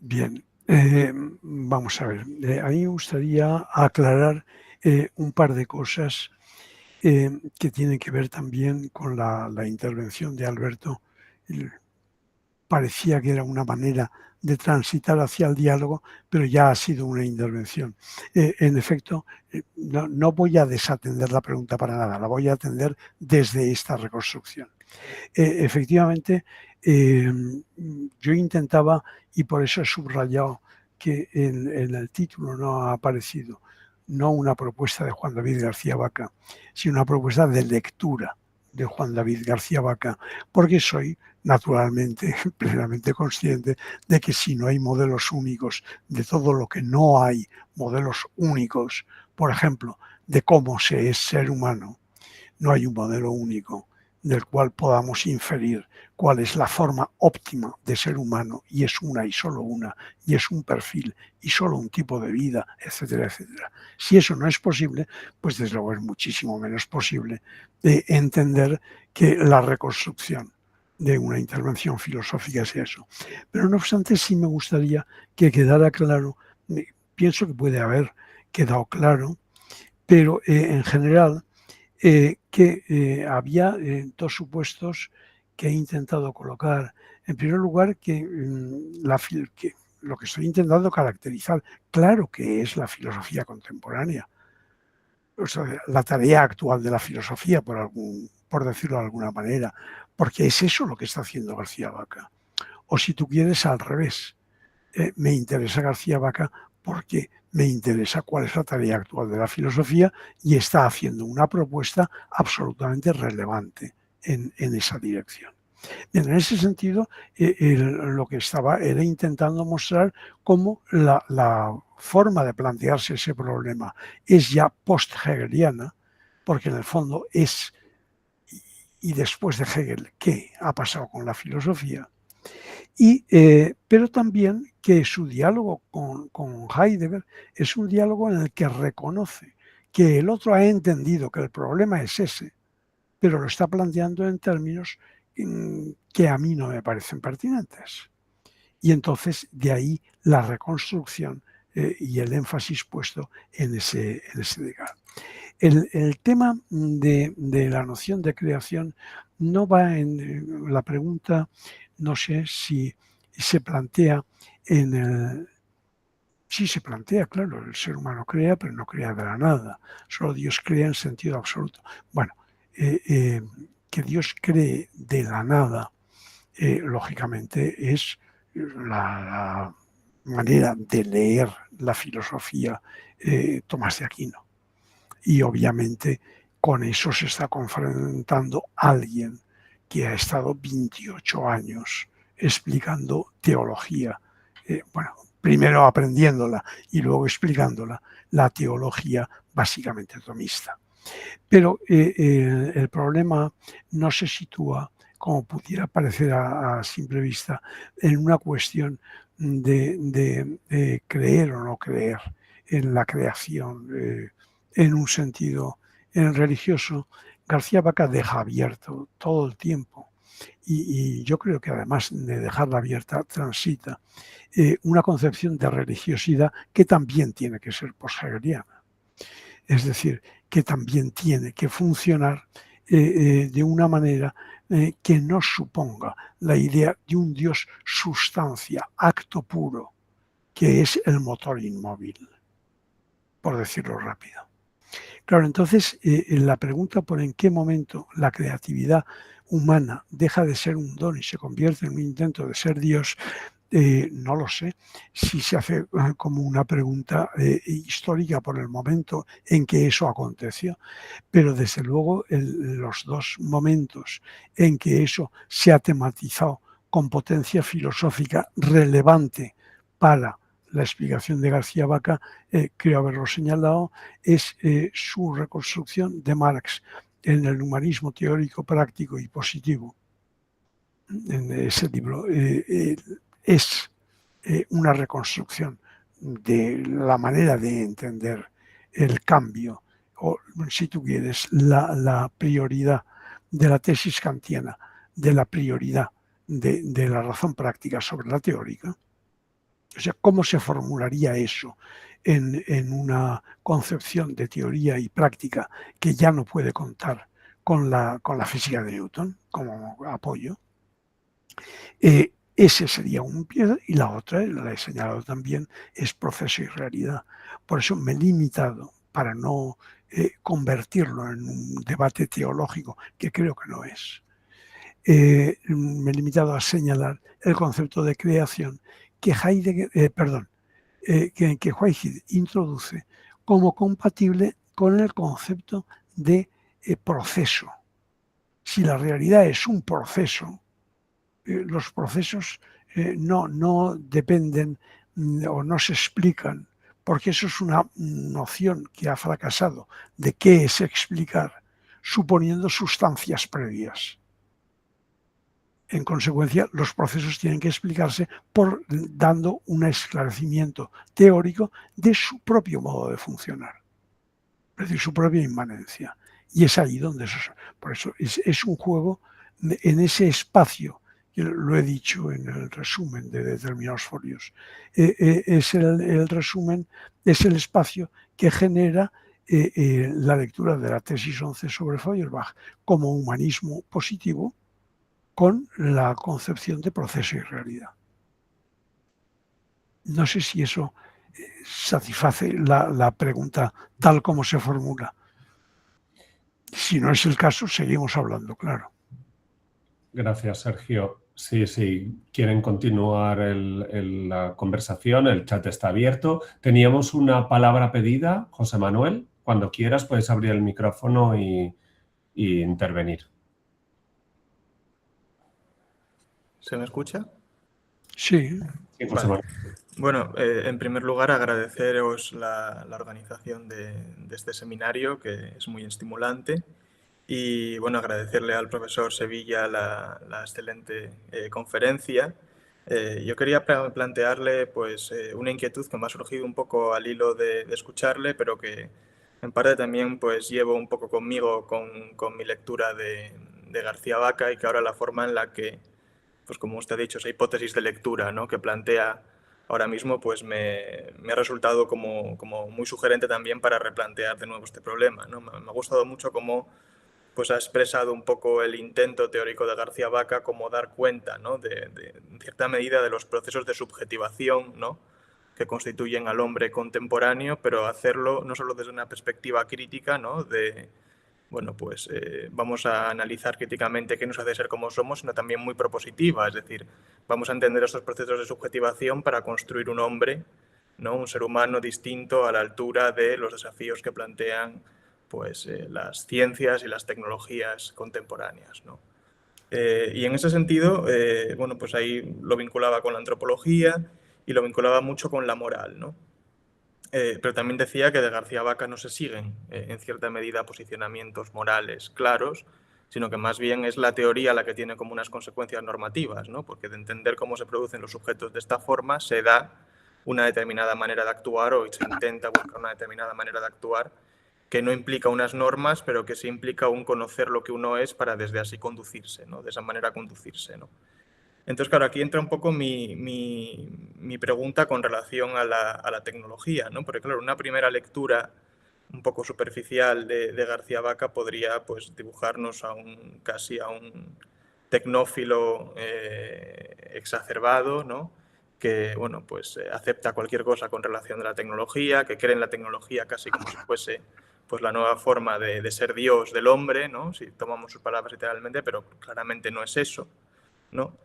Bien, vamos a ver. A mí me gustaría aclarar un par de cosas que tienen que ver también con la intervención de Alberto. Parecía que era una manera de transitar hacia el diálogo, pero ya ha sido una intervención. En efecto, no voy a desatender la pregunta para nada, la voy a atender desde esta reconstrucción. Efectivamente, yo intentaba, y por eso he subrayado que en el título no ha aparecido no una propuesta de Juan David García Vaca, sino una propuesta de lectura de Juan David García Vaca, porque soy naturalmente plenamente consciente de que si no hay modelos únicos de todo lo que no hay modelos únicos, por ejemplo, de cómo se es ser humano, no hay un modelo único del cual podamos inferir cuál es la forma óptima de ser humano, y es una y solo una, y es un perfil y solo un tipo de vida, etcétera, etcétera. Si eso no es posible, pues desde luego es muchísimo menos posible de entender que la reconstrucción de una intervención filosófica es eso. Pero no obstante, sí me gustaría que quedara claro, pienso que puede haber quedado claro, pero en general, que había dos supuestos que he intentado colocar. En primer lugar, que lo que estoy intentando caracterizar, claro que es la filosofía contemporánea. O sea, la tarea actual de la filosofía, por decirlo de alguna manera, porque es eso lo que está haciendo García Vaca. O si tú quieres, al revés. Me interesa García Vaca porque me interesa cuál es la tarea actual de la filosofía y está haciendo una propuesta absolutamente relevante en esa dirección. Bien, en ese sentido, lo que estaba era intentando mostrar cómo la forma de plantearse ese problema es ya post-hegeliana, porque en el fondo es, y después de Hegel, ¿qué ha pasado con la filosofía? Pero también que su diálogo con Heidegger es un diálogo en el que reconoce que el otro ha entendido que el problema es ese, pero lo está planteando en términos que a mí no me parecen pertinentes. Y entonces de ahí la reconstrucción y el énfasis puesto en ese diálogo. El tema de la noción de creación no va en la pregunta, no sé si se plantea en el... Sí se plantea, claro, el ser humano crea, pero no crea de la nada. Solo Dios crea en sentido absoluto. Bueno, que Dios cree de la nada, lógicamente, es la manera de leer la filosofía Tomás de Aquino. Y obviamente con eso se está confrontando alguien que ha estado 28 años explicando teología. Bueno, primero aprendiéndola y luego explicándola, la teología básicamente tomista. Pero el problema no se sitúa, como pudiera parecer a simple vista, en una cuestión de creer o no creer en la creación en un sentido religioso. García Vaca deja abierto todo el tiempo y yo creo que además de dejarla abierta transita una concepción de religiosidad que también tiene que ser posthegeliana. Es decir, que también tiene que funcionar de una manera que no suponga la idea de un Dios sustancia, acto puro, que es el motor inmóvil, por decirlo rápido. Claro, entonces la pregunta por en qué momento la creatividad humana deja de ser un don y se convierte en un intento de ser Dios, no lo sé si se hace como una pregunta histórica por el momento en que eso aconteció, pero desde luego los dos momentos en que eso se ha tematizado con potencia filosófica relevante para la explicación de García Vaca, creo haberlo señalado, es su reconstrucción de Marx en el humanismo teórico, práctico y positivo. En ese libro es una reconstrucción de la manera de entender el cambio, o si tú quieres, la prioridad de la tesis kantiana, de la prioridad de la razón práctica sobre la teórica. O sea, ¿cómo se formularía eso en una concepción de teoría y práctica que ya no puede contar con la física de Newton como apoyo? Ese sería un pie y la otra, la he señalado también, es proceso y realidad. Por eso me he limitado para no convertirlo en un debate teológico, que creo que no es. Me he limitado a señalar el concepto de creación que que Whitehead introduce como compatible con el concepto de proceso. Si la realidad es un proceso, los procesos no dependen o no se explican, porque eso es una noción que ha fracasado de qué es explicar, suponiendo sustancias previas. En consecuencia, los procesos tienen que explicarse dando un esclarecimiento teórico de su propio modo de funcionar, es decir, su propia inmanencia. Y es ahí donde por eso es un juego en ese espacio, lo he dicho en el resumen de determinados folios, es el resumen, es el espacio que genera la lectura de la tesis 11 sobre Feuerbach como humanismo positivo, con la concepción de proceso y realidad. No sé si eso satisface la pregunta tal como se formula. Si no es el caso, seguimos hablando, claro. Gracias, Sergio. Sí, sí, quieren continuar la conversación, el chat está abierto. Teníamos una palabra pedida, José Manuel. Cuando quieras puedes abrir el micrófono y intervenir. ¿Se me escucha? Sí. Sí, José Manuel. Bueno, en primer lugar agradeceros la organización de este seminario, que es muy estimulante, y bueno, agradecerle al profesor Sevilla la excelente conferencia. Yo quería plantearle pues, una inquietud que me ha surgido un poco al hilo de escucharle, pero que en parte también pues, llevo un poco conmigo con mi lectura de García Vaca, y que ahora la forma en la que, pues como usted ha dicho, esa hipótesis de lectura, ¿no?, que plantea ahora mismo, pues me ha resultado como muy sugerente también para replantear de nuevo este problema, ¿no? Me ha gustado mucho cómo pues ha expresado un poco el intento teórico de García Vaca, como dar cuenta, ¿no?, en cierta medida, de los procesos de subjetivación, ¿no?, que constituyen al hombre contemporáneo, pero hacerlo no solo desde una perspectiva crítica, ¿no?, bueno, pues vamos a analizar críticamente qué nos hace ser como somos, sino también muy propositiva, es decir, vamos a entender estos procesos de subjetivación para construir un hombre, ¿no?, un ser humano distinto, a la altura de los desafíos que plantean pues, las ciencias y las tecnologías contemporáneas, ¿no? Y en ese sentido, bueno, pues ahí lo vinculaba con la antropología y lo vinculaba mucho con la moral, ¿no? Pero también decía que de García Vaca no se siguen, en cierta medida, posicionamientos morales claros, sino que más bien es la teoría la que tiene como unas consecuencias normativas, ¿no? Porque de entender cómo se producen los sujetos de esta forma, se da una determinada manera de actuar, o se intenta buscar una determinada manera de actuar, que no implica unas normas, pero que sí implica un conocer lo que uno es para desde así conducirse, ¿no?, de esa manera conducirse, ¿no? Entonces, claro, aquí entra un poco mi pregunta con relación a la tecnología, ¿no? Porque, claro, una primera lectura un poco superficial de García Vaca podría, pues, dibujarnos casi a un tecnófilo exacerbado, ¿no?, que, bueno, pues acepta cualquier cosa con relación a la tecnología, que cree en la tecnología casi como si fuese, pues, la nueva forma de ser Dios del hombre, ¿no?, si tomamos sus palabras literalmente, pero claramente no es eso, ¿no?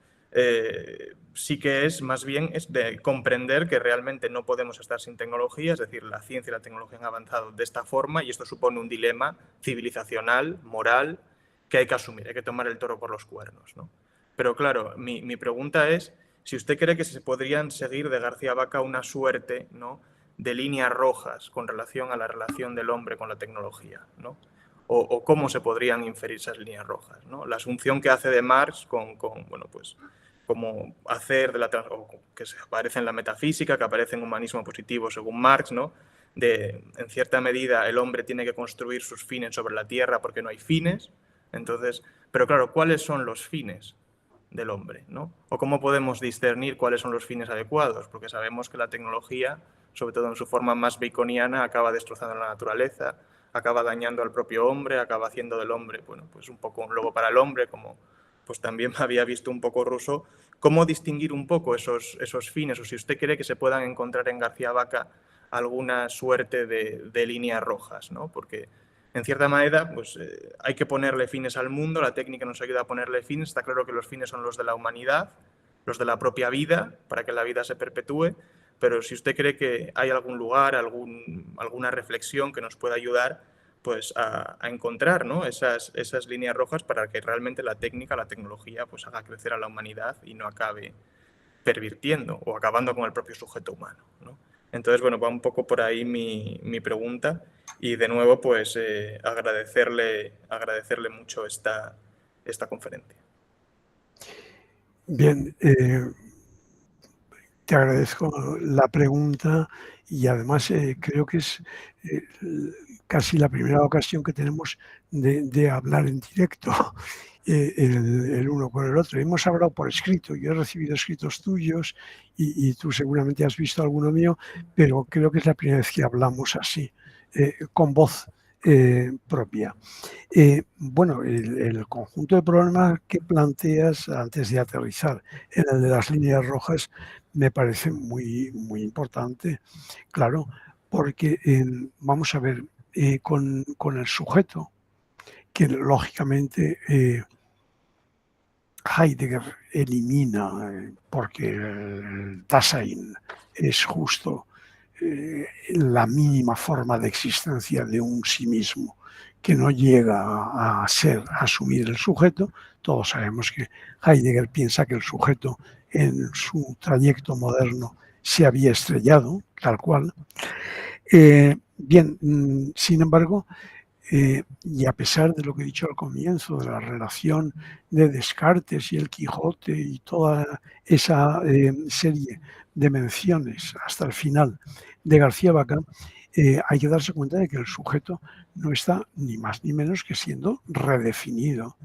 Sí que es más bien es de comprender que realmente no podemos estar sin tecnología, es decir, la ciencia y la tecnología han avanzado de esta forma, y esto supone un dilema civilizacional, moral, que hay que asumir, hay que tomar el toro por los cuernos, ¿no? Pero claro, mi pregunta es si usted cree que se podrían seguir de García Vaca una suerte, ¿no?, de líneas rojas con relación a la relación del hombre con la tecnología, ¿no? O cómo se podrían inferir esas líneas rojas, ¿no? La asunción que hace de Marx bueno, pues como hacer o que se aparece en la metafísica, que aparece en humanismo positivo según Marx, ¿no?, en cierta medida el hombre tiene que construir sus fines sobre la tierra porque no hay fines. Entonces, pero claro, ¿cuáles son los fines del hombre, ¿no? O cómo podemos discernir cuáles son los fines adecuados, porque sabemos que la tecnología, sobre todo en su forma más baconiana, acaba destrozando la naturaleza, acaba dañando al propio hombre, acaba haciendo del hombre, bueno, pues un poco un lobo para el hombre, como pues también había visto un poco Rousseau. ¿Cómo distinguir un poco esos fines? O si usted cree que se puedan encontrar en García Vaca alguna suerte de líneas rojas, ¿no? Porque en cierta manera, pues hay que ponerle fines al mundo, la técnica nos ayuda a ponerle fines, está claro que los fines son los de la humanidad, los de la propia vida, para que la vida se perpetúe, pero si usted cree que hay algún lugar, alguna reflexión que nos pueda ayudar, pues a encontrar, ¿no?, esas líneas rojas para que realmente la técnica, la tecnología, pues haga crecer a la humanidad y no acabe pervirtiendo o acabando con el propio sujeto humano, ¿no? Entonces, bueno, va un poco por ahí mi pregunta, y de nuevo, pues agradecerle mucho esta conferencia. Bien, te agradezco la pregunta, y además creo que es casi la primera ocasión que tenemos de hablar en directo el uno con el otro. Hemos hablado por escrito, yo he recibido escritos tuyos y tú seguramente has visto alguno mío, pero creo que es la primera vez que hablamos así, con voz propia. Bueno, el conjunto de problemas que planteas antes de aterrizar en el de las líneas rojas me parece muy, muy importante, claro, porque vamos a ver, con el sujeto, que lógicamente Heidegger elimina, porque el Dasein es justo la mínima forma de existencia de un sí mismo, que no llega a ser, a asumir el sujeto. Todos sabemos que Heidegger piensa que el sujeto en su trayecto moderno se había estrellado, tal cual. Bien, sin embargo, y a pesar de lo que he dicho al comienzo, de la relación de Descartes y el Quijote y toda esa serie de menciones hasta el final de García Vaca, hay que darse cuenta de que el sujeto no está ni más ni menos que siendo redefinido,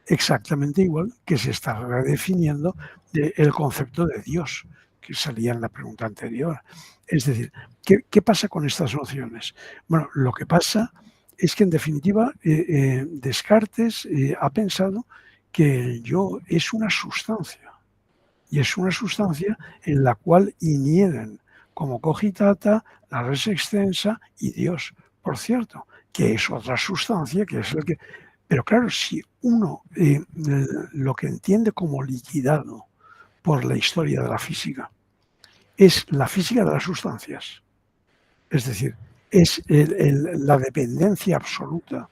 exactamente igual que se está redefiniendo el concepto de Dios, que salía en la pregunta anterior. Es decir, ¿qué pasa con estas nociones? Bueno, lo que pasa es que en definitiva Descartes ha pensado que el yo es una sustancia, y es una sustancia en la cual inhieren como cogitata, la res extensa y Dios, por cierto, que es otra sustancia, que es el que... Pero claro, si uno lo que entiende como liquidado por la historia de la física es la física de las sustancias, es decir, es la dependencia absoluta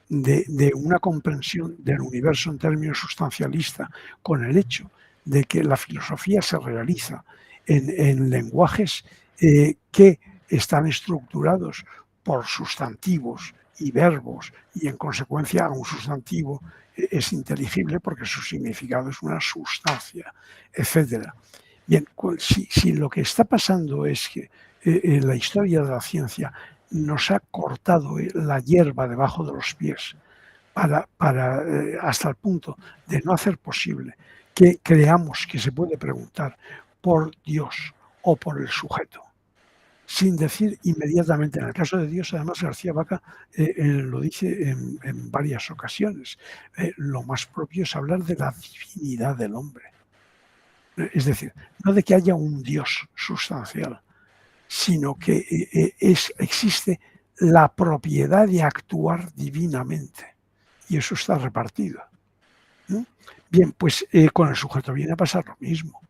de una comprensión del universo en términos sustancialista con el hecho de que la filosofía se realiza en lenguajes que están estructurados por sustantivos y verbos, y en consecuencia un sustantivo es inteligible porque su significado es una sustancia, etc. Bien, si lo que está pasando es que la historia de la ciencia nos ha cortado la hierba debajo de los pies hasta el punto de no hacer posible que creamos que se puede preguntar por Dios o por el sujeto, sin decir inmediatamente. En el caso de Dios, además, García Vaca lo dice en varias ocasiones. Lo más propio es hablar de la divinidad del hombre. Es decir, no de que haya un Dios sustancial, sino que existe la propiedad de actuar divinamente. Y eso está repartido. Bien, pues con el sujeto viene a pasar lo mismo.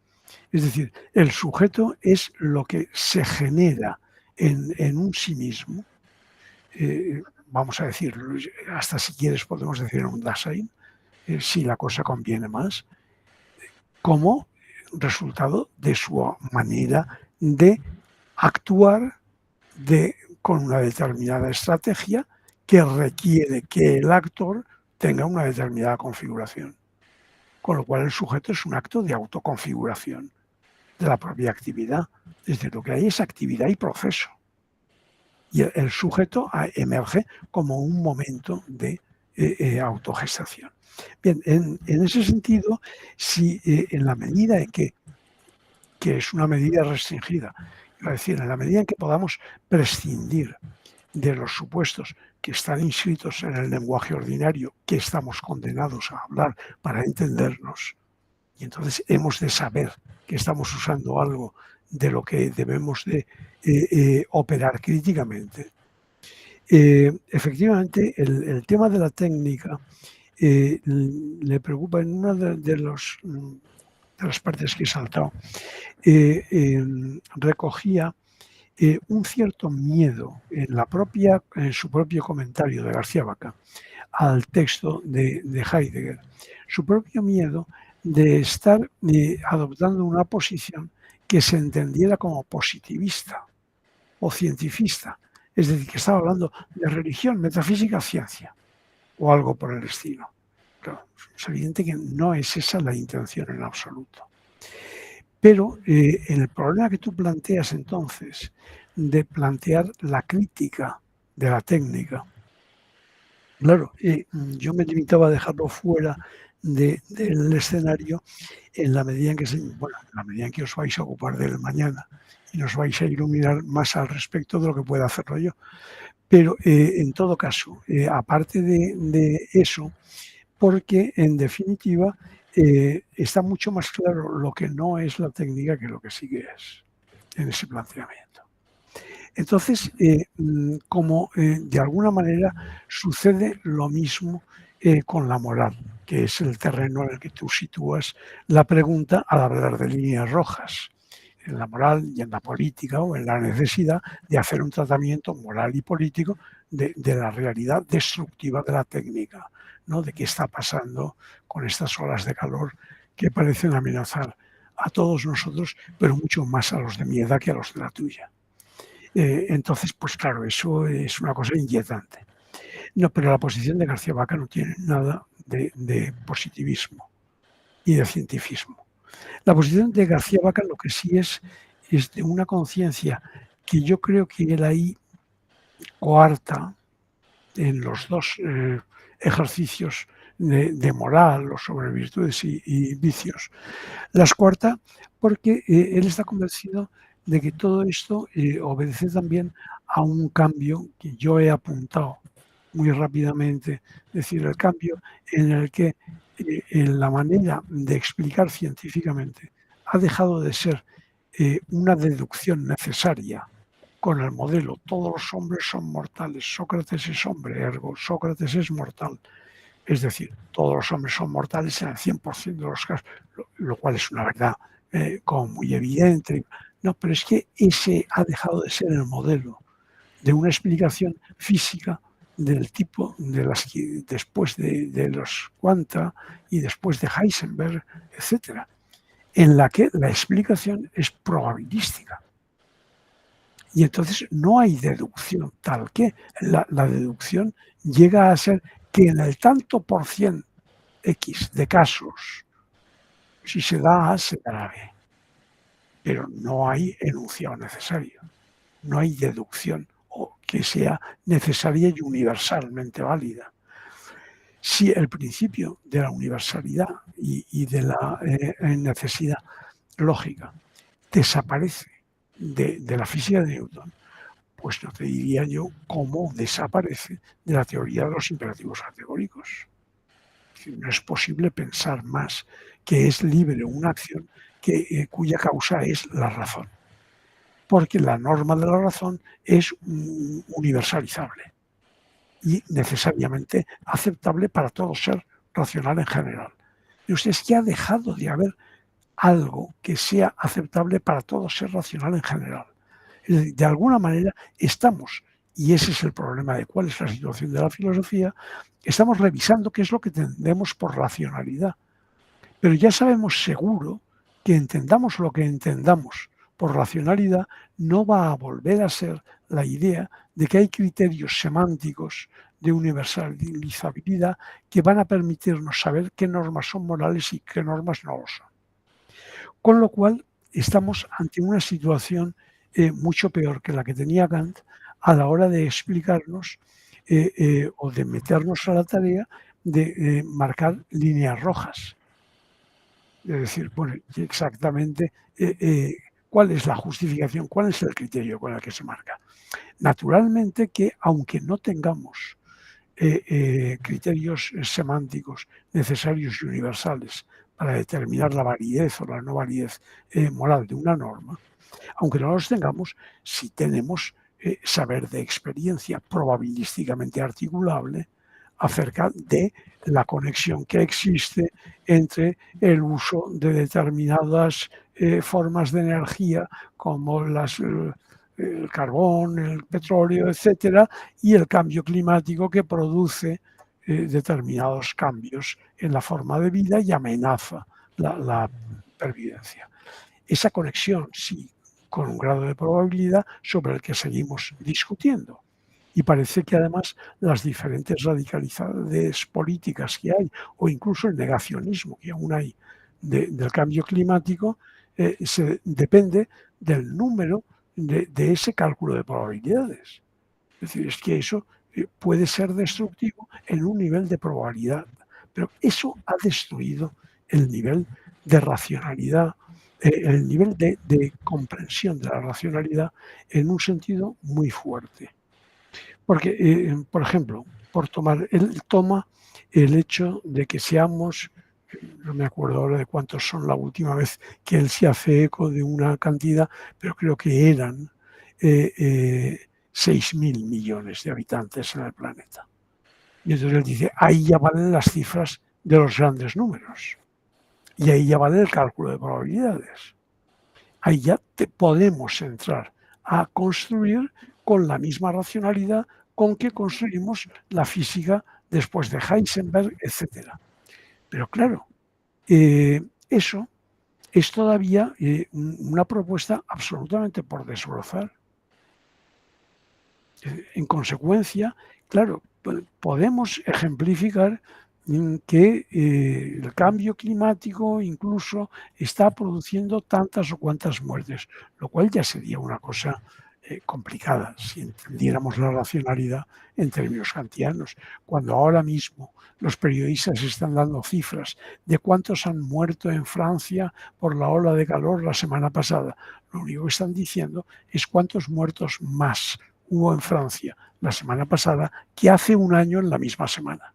Es decir, el sujeto es lo que se genera en un sí mismo. Vamos a decir, hasta si quieres podemos decir en un Dasein, si la cosa conviene más, como resultado de su manera de actuar con una determinada estrategia que requiere que el actor tenga una determinada configuración. Con lo cual el sujeto es un acto de autoconfiguración de la propia actividad. Es decir, lo que hay es actividad y proceso. Y el sujeto emerge como un momento de autogestación. Bien, en ese sentido, si en la medida en que es una medida restringida, es decir, en la medida en que podamos prescindir de los supuestos que están inscritos en el lenguaje ordinario que estamos condenados a hablar para entendernos, y entonces hemos de saber que estamos usando algo de lo que debemos de operar críticamente. Efectivamente, el tema de la técnica le preocupa en una de las partes que he saltado. Recogía un cierto miedo en su propio comentario de García Vaca al texto de Heidegger, su propio miedo de estar adoptando una posición que se entendiera como positivista o cientifista, es decir, que estaba hablando de religión, metafísica, ciencia o algo por el estilo. Pero es evidente que no es esa la intención en absoluto. Pero el problema que tú planteas entonces de plantear la crítica de la técnica, claro, yo me limitaba a dejarlo fuera del escenario en la medida en que os vais a ocupar de él mañana y nos vais a iluminar más al respecto de lo que pueda hacerlo yo. Pero en todo caso, aparte de eso, porque en definitiva está mucho más claro lo que no es la técnica que lo que sí que es en ese planteamiento. Entonces, como de alguna manera sucede lo mismo con la moral, que es el terreno en el que tú sitúas la pregunta al hablar de líneas rojas, en la moral y en la política o en la necesidad de hacer un tratamiento moral y político de la realidad destructiva de la técnica, ¿no? De qué está pasando con estas olas de calor que parecen amenazar a todos nosotros, pero mucho más a los de mi edad que a los de la tuya. Entonces, pues claro, eso es una cosa inquietante. No, pero la posición de García Vaca no tiene nada de positivismo y de cientifismo. La posición de García Vaca lo que sí es de una conciencia que yo creo que él ahí coarta en los dos ejercicios de moral o sobre virtudes y vicios. Las coarta porque él está convencido de que todo esto obedece también a un cambio que yo he apuntado muy rápidamente, es decir, el cambio en el que en la manera de explicar científicamente ha dejado de ser una deducción necesaria con el modelo todos los hombres son mortales, Sócrates es hombre, ergo Sócrates es mortal. Es decir, todos los hombres son mortales en el 100% de los casos, lo cual es una verdad como muy evidente. No, pero es que ese ha dejado de ser el modelo de una explicación física del tipo de las que después de los Quanta y después de Heisenberg, etcétera, en la que la explicación es probabilística. Y entonces no hay deducción tal que la deducción llega a ser que en el tanto por cien X de casos, si se da A, se dará B. Pero no hay enunciado necesario, no hay deducción o que sea necesaria y universalmente válida. Si el principio de la universalidad y de la necesidad lógica desaparece de la física de Newton, pues no te diría yo cómo desaparece de la teoría de los imperativos categóricos. No es posible pensar más que es libre una acción cuya causa es la razón, porque la norma de la razón es universalizable y necesariamente aceptable para todo ser racional en general. Y usted es que ha dejado de haber algo que sea aceptable para todo ser racional en general. Es decir, de alguna manera estamos, y ese es el problema de cuál es la situación de la filosofía, estamos revisando qué es lo que entendemos por racionalidad. Pero ya sabemos seguro que entendamos lo que entendamos por racionalidad, no va a volver a ser la idea de que hay criterios semánticos de universalizabilidad que van a permitirnos saber qué normas son morales y qué normas no lo son. Con lo cual, estamos ante una situación mucho peor que la que tenía Kant a la hora de explicarnos o de meternos a la tarea de marcar líneas rojas. Es decir, bueno, exactamente cuál es la justificación, cuál es el criterio con el que se marca. Naturalmente que, aunque no tengamos criterios semánticos necesarios y universales para determinar la validez o la no validez moral de una norma, aunque no los tengamos, sí tenemos saber de experiencia probabilísticamente articulable acerca de la conexión que existe entre el uso de determinadas formas de energía como el carbón, el petróleo, etcétera, y el cambio climático que produce determinados cambios en la forma de vida y amenaza la pervivencia. Esa conexión, sí, con un grado de probabilidad sobre el que seguimos discutiendo. Y parece que además las diferentes radicalidades políticas que hay, o incluso el negacionismo que aún hay del cambio climático, depende del número de ese cálculo de probabilidades. Es decir, es que eso puede ser destructivo en un nivel de probabilidad, pero eso ha destruido el nivel de racionalidad, el nivel de comprensión de la racionalidad en un sentido muy fuerte. Porque, por ejemplo, él toma el hecho de que seamos, no me acuerdo ahora de cuántos son la última vez que él se hace eco de una cantidad, pero creo que eran 6.000 millones de habitantes en el planeta. Y entonces él dice, ahí ya valen las cifras de los grandes números. Y ahí ya vale el cálculo de probabilidades. Ahí ya podemos entrar a construir con la misma racionalidad con que construimos la física después de Heisenberg, etc. Pero claro, eso es todavía una propuesta absolutamente por desbrozar. En consecuencia, claro, podemos ejemplificar que el cambio climático incluso está produciendo tantas o cuantas muertes, lo cual ya sería una cosa complicada si entendiéramos la racionalidad en términos kantianos. Cuando ahora mismo los periodistas están dando cifras de cuántos han muerto en Francia por la ola de calor la semana pasada, lo único que están diciendo es cuántos muertos más hubo en Francia la semana pasada que hace un año en la misma semana.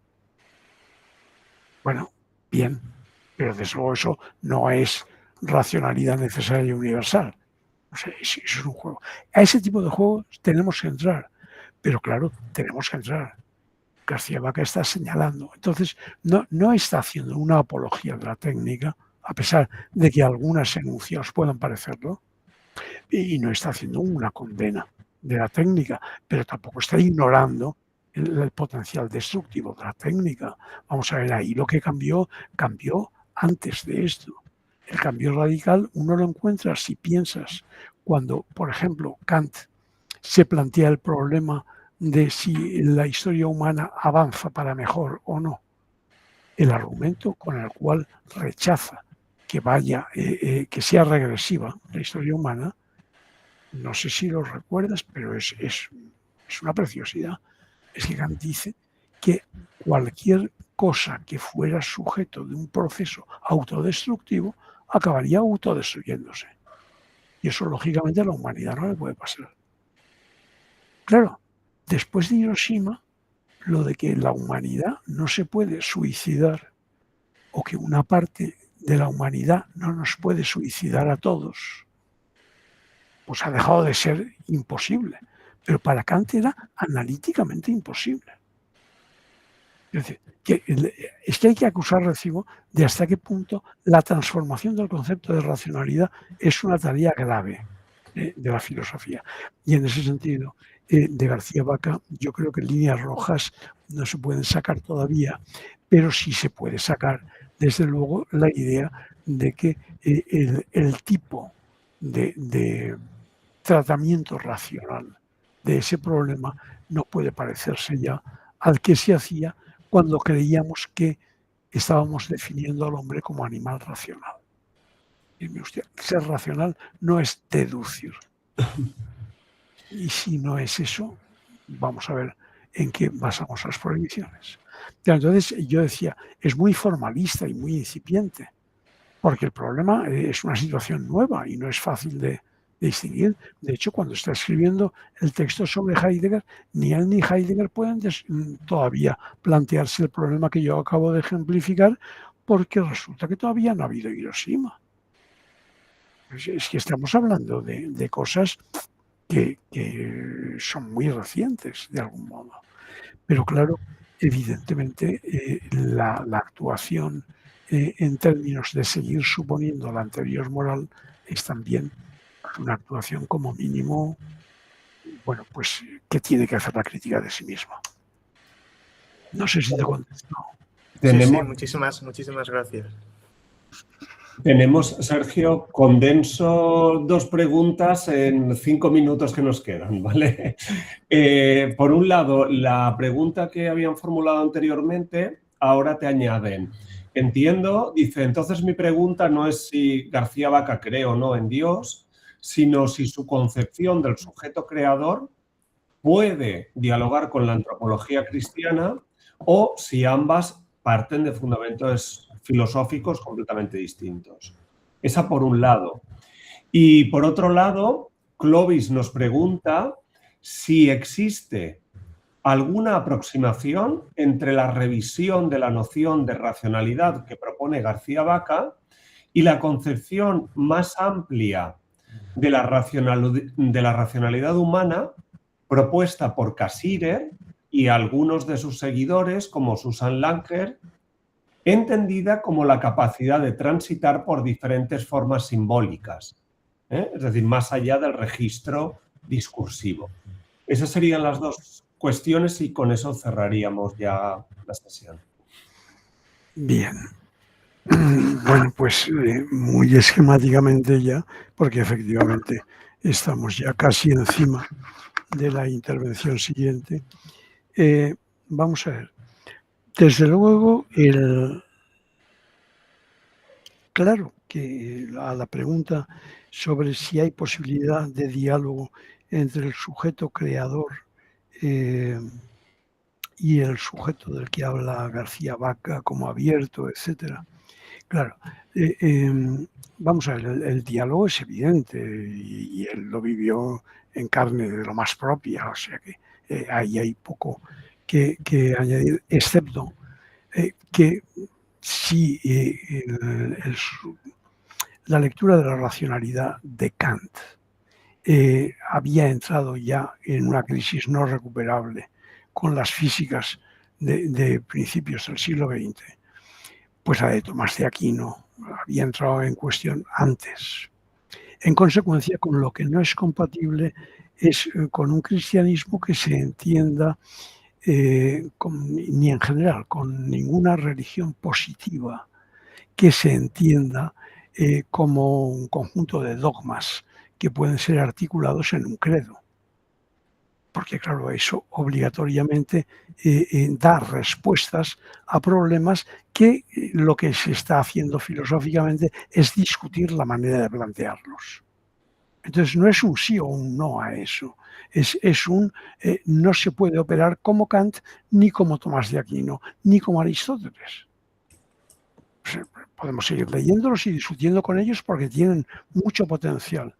Bueno, bien, pero desde luego eso no es racionalidad necesaria y universal. O sea, eso es un juego. A ese tipo de juegos tenemos que entrar, pero claro, tenemos que entrar. García Vaca está señalando. Entonces, no está haciendo una apología de la técnica, a pesar de que algunas enunciados puedan parecerlo, y no está haciendo una condena de la técnica, pero tampoco está ignorando el potencial destructivo de la técnica. Vamos a ver, ahí lo que cambió antes de esto. El cambio radical uno lo encuentra si piensas cuando, por ejemplo, Kant se plantea el problema de si la historia humana avanza para mejor o no. El argumento con el cual rechaza que sea regresiva la historia humana, no sé si lo recuerdas, pero es una preciosidad. Es que Kant dice que cualquier cosa que fuera sujeto de un proceso autodestructivo acabaría autodestruyéndose. Y eso, lógicamente, a la humanidad no le puede pasar. Claro, después de Hiroshima, lo de que la humanidad no se puede suicidar o que una parte de la humanidad no nos puede suicidar a todos, pues ha dejado de ser imposible. Pero para Kant era analíticamente imposible. Es decir, es que hay que acusar recibo de hasta qué punto la transformación del concepto de racionalidad es una tarea grave de la filosofía. Y en ese sentido, de García Vaca, yo creo que líneas rojas no se pueden sacar todavía, pero sí se puede sacar, desde luego, la idea de que el tipo de tratamiento racional de ese problema no puede parecerse ya al que se hacía cuando creíamos que estábamos definiendo al hombre como animal racional. Y usted, ser racional no es deducir. Y si no es eso, vamos a ver en qué basamos las prohibiciones. Entonces, yo decía, es muy formalista y muy incipiente, porque el problema es una situación nueva y no es fácil de distinguir. De hecho, cuando está escribiendo el texto sobre Heidegger, ni él ni Heidegger pueden todavía plantearse el problema que yo acabo de ejemplificar, porque resulta que todavía no ha habido Hiroshima. Es que estamos hablando de cosas que son muy recientes, de algún modo. Pero claro, evidentemente, la actuación en términos de seguir suponiendo la anterior moral es también una actuación como mínimo, bueno, pues que tiene que hacer la crítica de sí misma. No sé si te contesto. Sí, muchísimas gracias. Tenemos, Sergio, condenso 2 preguntas en 5 minutos que nos quedan, ¿vale? Por un lado, la pregunta que habían formulado anteriormente, ahora te añaden. Entiendo, dice, entonces mi pregunta no es si García Vaca cree o no en Dios, sino si su concepción del sujeto creador puede dialogar con la antropología cristiana o si ambas parten de fundamentos filosóficos completamente distintos. Esa por un lado. Y por otro lado, Clovis nos pregunta si existe alguna aproximación entre la revisión de la noción de racionalidad que propone García Vaca y la concepción más amplia de la racionalidad humana propuesta por Cassirer y algunos de sus seguidores, como Susan Langer, entendida como la capacidad de transitar por diferentes formas simbólicas, es decir, más allá del registro discursivo. Esas serían las 2 cuestiones y con eso cerraríamos ya la sesión. Bien. Bueno, pues muy esquemáticamente ya, porque efectivamente estamos ya casi encima de la intervención siguiente. vamos a ver. Desde luego, claro que a la pregunta sobre si hay posibilidad de diálogo entre el sujeto creador y el sujeto del que habla García Vaca como abierto, etcétera. Claro, vamos a ver, el diálogo es evidente y él lo vivió en carne de lo más propia, o sea que ahí hay poco que añadir, excepto que si la lectura de la racionalidad de Kant había entrado ya en una crisis no recuperable con las físicas de principios del siglo XX, pues la de Tomás de Aquino había entrado en cuestión antes. En consecuencia, con lo que no es compatible es con un cristianismo que se entienda ni en general, con ninguna religión positiva que se entienda como un conjunto de dogmas que pueden ser articulados en un credo. Porque claro, eso obligatoriamente da respuestas a problemas que lo que se está haciendo filosóficamente es discutir la manera de plantearlos. Entonces no es un sí o un no a eso, es un no se puede operar como Kant, ni como Tomás de Aquino, ni como Aristóteles. Pues, podemos seguir leyéndolos y discutiendo con ellos porque tienen mucho potencial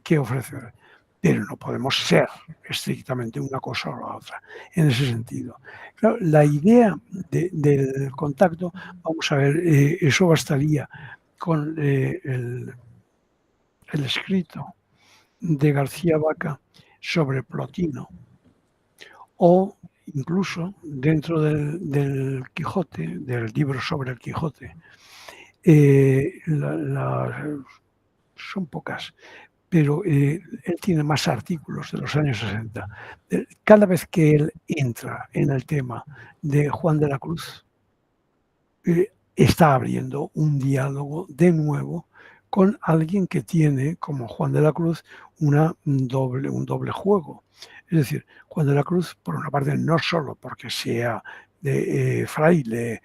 que ofrecer, pero no podemos ser estrictamente una cosa o la otra, en ese sentido. Claro, la idea del contacto, vamos a ver, eso bastaría con el escrito de García Vaca sobre Plotino, o incluso dentro del Quijote, del libro sobre el Quijote. Son pocas, pero él tiene más artículos de los años 60. Cada vez que él entra en el tema de Juan de la Cruz, está abriendo un diálogo de nuevo con alguien que tiene, como Juan de la Cruz, un doble juego. Es decir, Juan de la Cruz, por una parte, no solo porque sea fraile,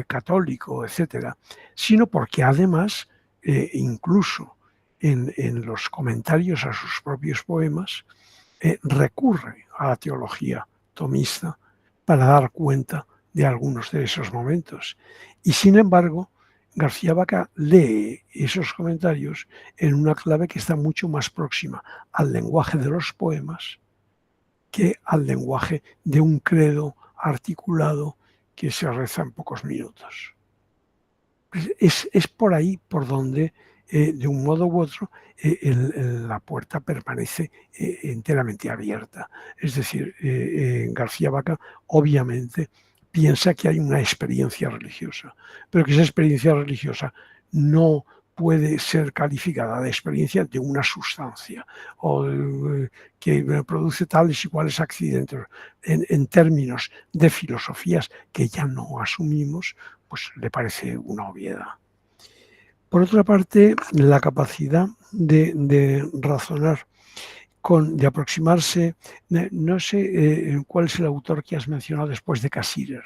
católico, etcétera, sino porque además, incluso en los comentarios a sus propios poemas, recurre a la teología tomista para dar cuenta de algunos de esos momentos. Y sin embargo, García Vaca lee esos comentarios en una clave que está mucho más próxima al lenguaje de los poemas que al lenguaje de un credo articulado que se reza en pocos minutos. Es por ahí por donde, de un modo u otro, la puerta permanece enteramente abierta. Es decir, García Vaca obviamente piensa que hay una experiencia religiosa, pero que esa experiencia religiosa no puede ser calificada de experiencia de una sustancia o que produce tales y cuales accidentes en términos de filosofías que ya no asumimos, pues le parece una obviedad. Por otra parte, la capacidad de razonar, de aproximarse, no sé cuál es el autor que has mencionado después de Cassirer.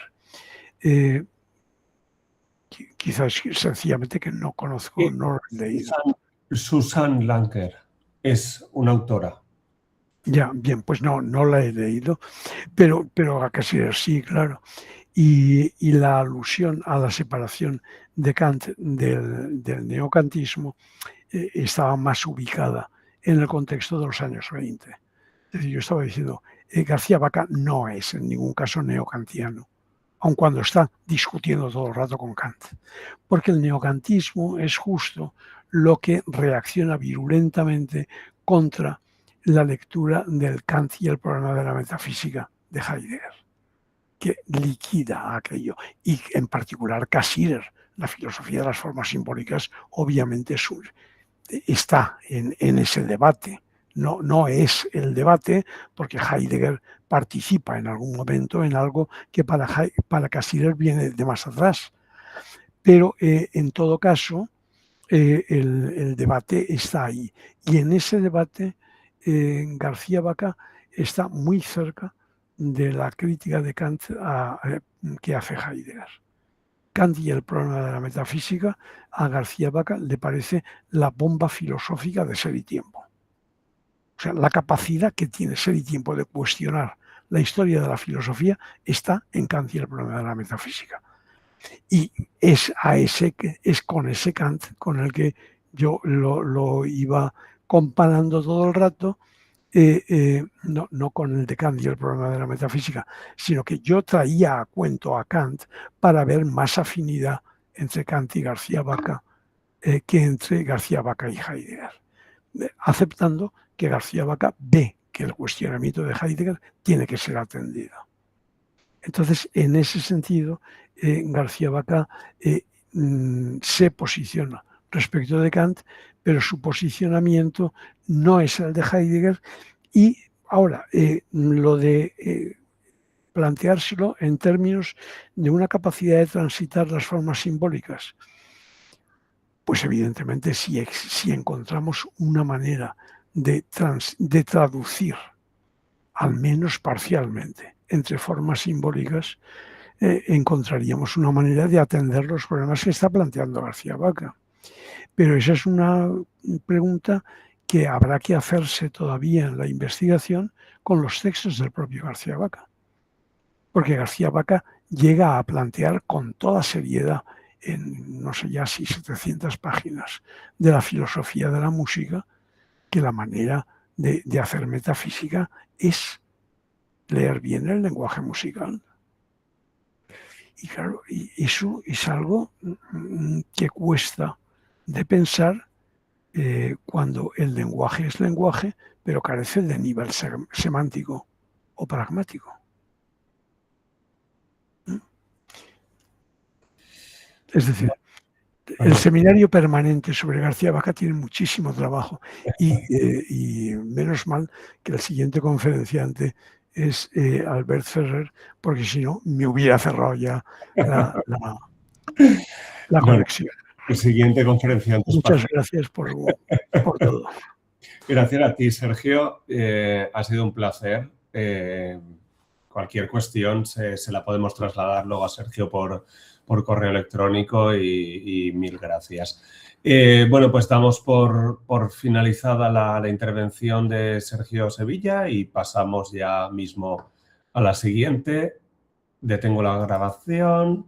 Quizás sencillamente que no conozco, no lo he leído. Susan Lanker es una autora. Ya, bien, pues no la he leído, pero a Cassirer sí, claro. Y la alusión a la separación de Kant del neocantismo estaba más ubicada en el contexto de los años 20. Es decir, yo estaba diciendo, García Vaca no es en ningún caso neocantiano, aun cuando está discutiendo todo el rato con Kant, porque el neocantismo es justo lo que reacciona virulentamente contra la lectura del Kant y el problema de la metafísica de Heidegger, que liquida aquello, y en particular Cassirer, la filosofía de las formas simbólicas, obviamente está en ese debate. No es el debate, porque Heidegger participa en algún momento en algo que para Cassirer viene de más atrás. Pero en todo caso, el debate está ahí. Y en ese debate, García Vaca está muy cerca de la crítica de Kant que hace Heidegger. Kant y el problema de la metafísica a García Vaca le parece la bomba filosófica de Ser y Tiempo. O sea, la capacidad que tiene Ser y Tiempo de cuestionar la historia de la filosofía está en Kant y el problema de la metafísica. Y es con ese Kant con el que yo lo iba comparando todo el rato, no con el de Kant y el problema de la metafísica, sino que yo traía a cuento a Kant para ver más afinidad entre Kant y García Vaca que entre García Vaca y Heidegger, aceptando que García Vaca ve que el cuestionamiento de Heidegger tiene que ser atendido. Entonces, en ese sentido, García Vaca se posiciona respecto de Kant, pero su posicionamiento no es el de Heidegger. Y ahora, lo de planteárselo en términos de una capacidad de transitar las formas simbólicas, pues evidentemente si encontramos una manera de traducir, al menos parcialmente, entre formas simbólicas, encontraríamos una manera de atender los problemas que está planteando García Vaca. Pero esa es una pregunta que habrá que hacerse todavía en la investigación con los textos del propio García Vaca. Porque García Vaca llega a plantear con toda seriedad, en no sé ya si 700 páginas de la filosofía de la música, que la manera de hacer metafísica es leer bien el lenguaje musical. Y claro, eso es algo que cuesta de pensar cuando el lenguaje es lenguaje, pero carece de nivel semántico o pragmático. Es decir, el seminario permanente sobre García Vaca tiene muchísimo trabajo y menos mal que el siguiente conferenciante es Albert Ferrer, porque si no me hubiera cerrado ya la conexión. El siguiente conferenciante. Muchas gracias por todo. Gracias a ti, Sergio. Ha sido un placer. Cualquier cuestión se la podemos trasladar luego a Sergio por correo electrónico y mil gracias. Bueno, pues damos por finalizada la intervención de Sergio Sevilla y pasamos ya mismo a la siguiente. Detengo la grabación.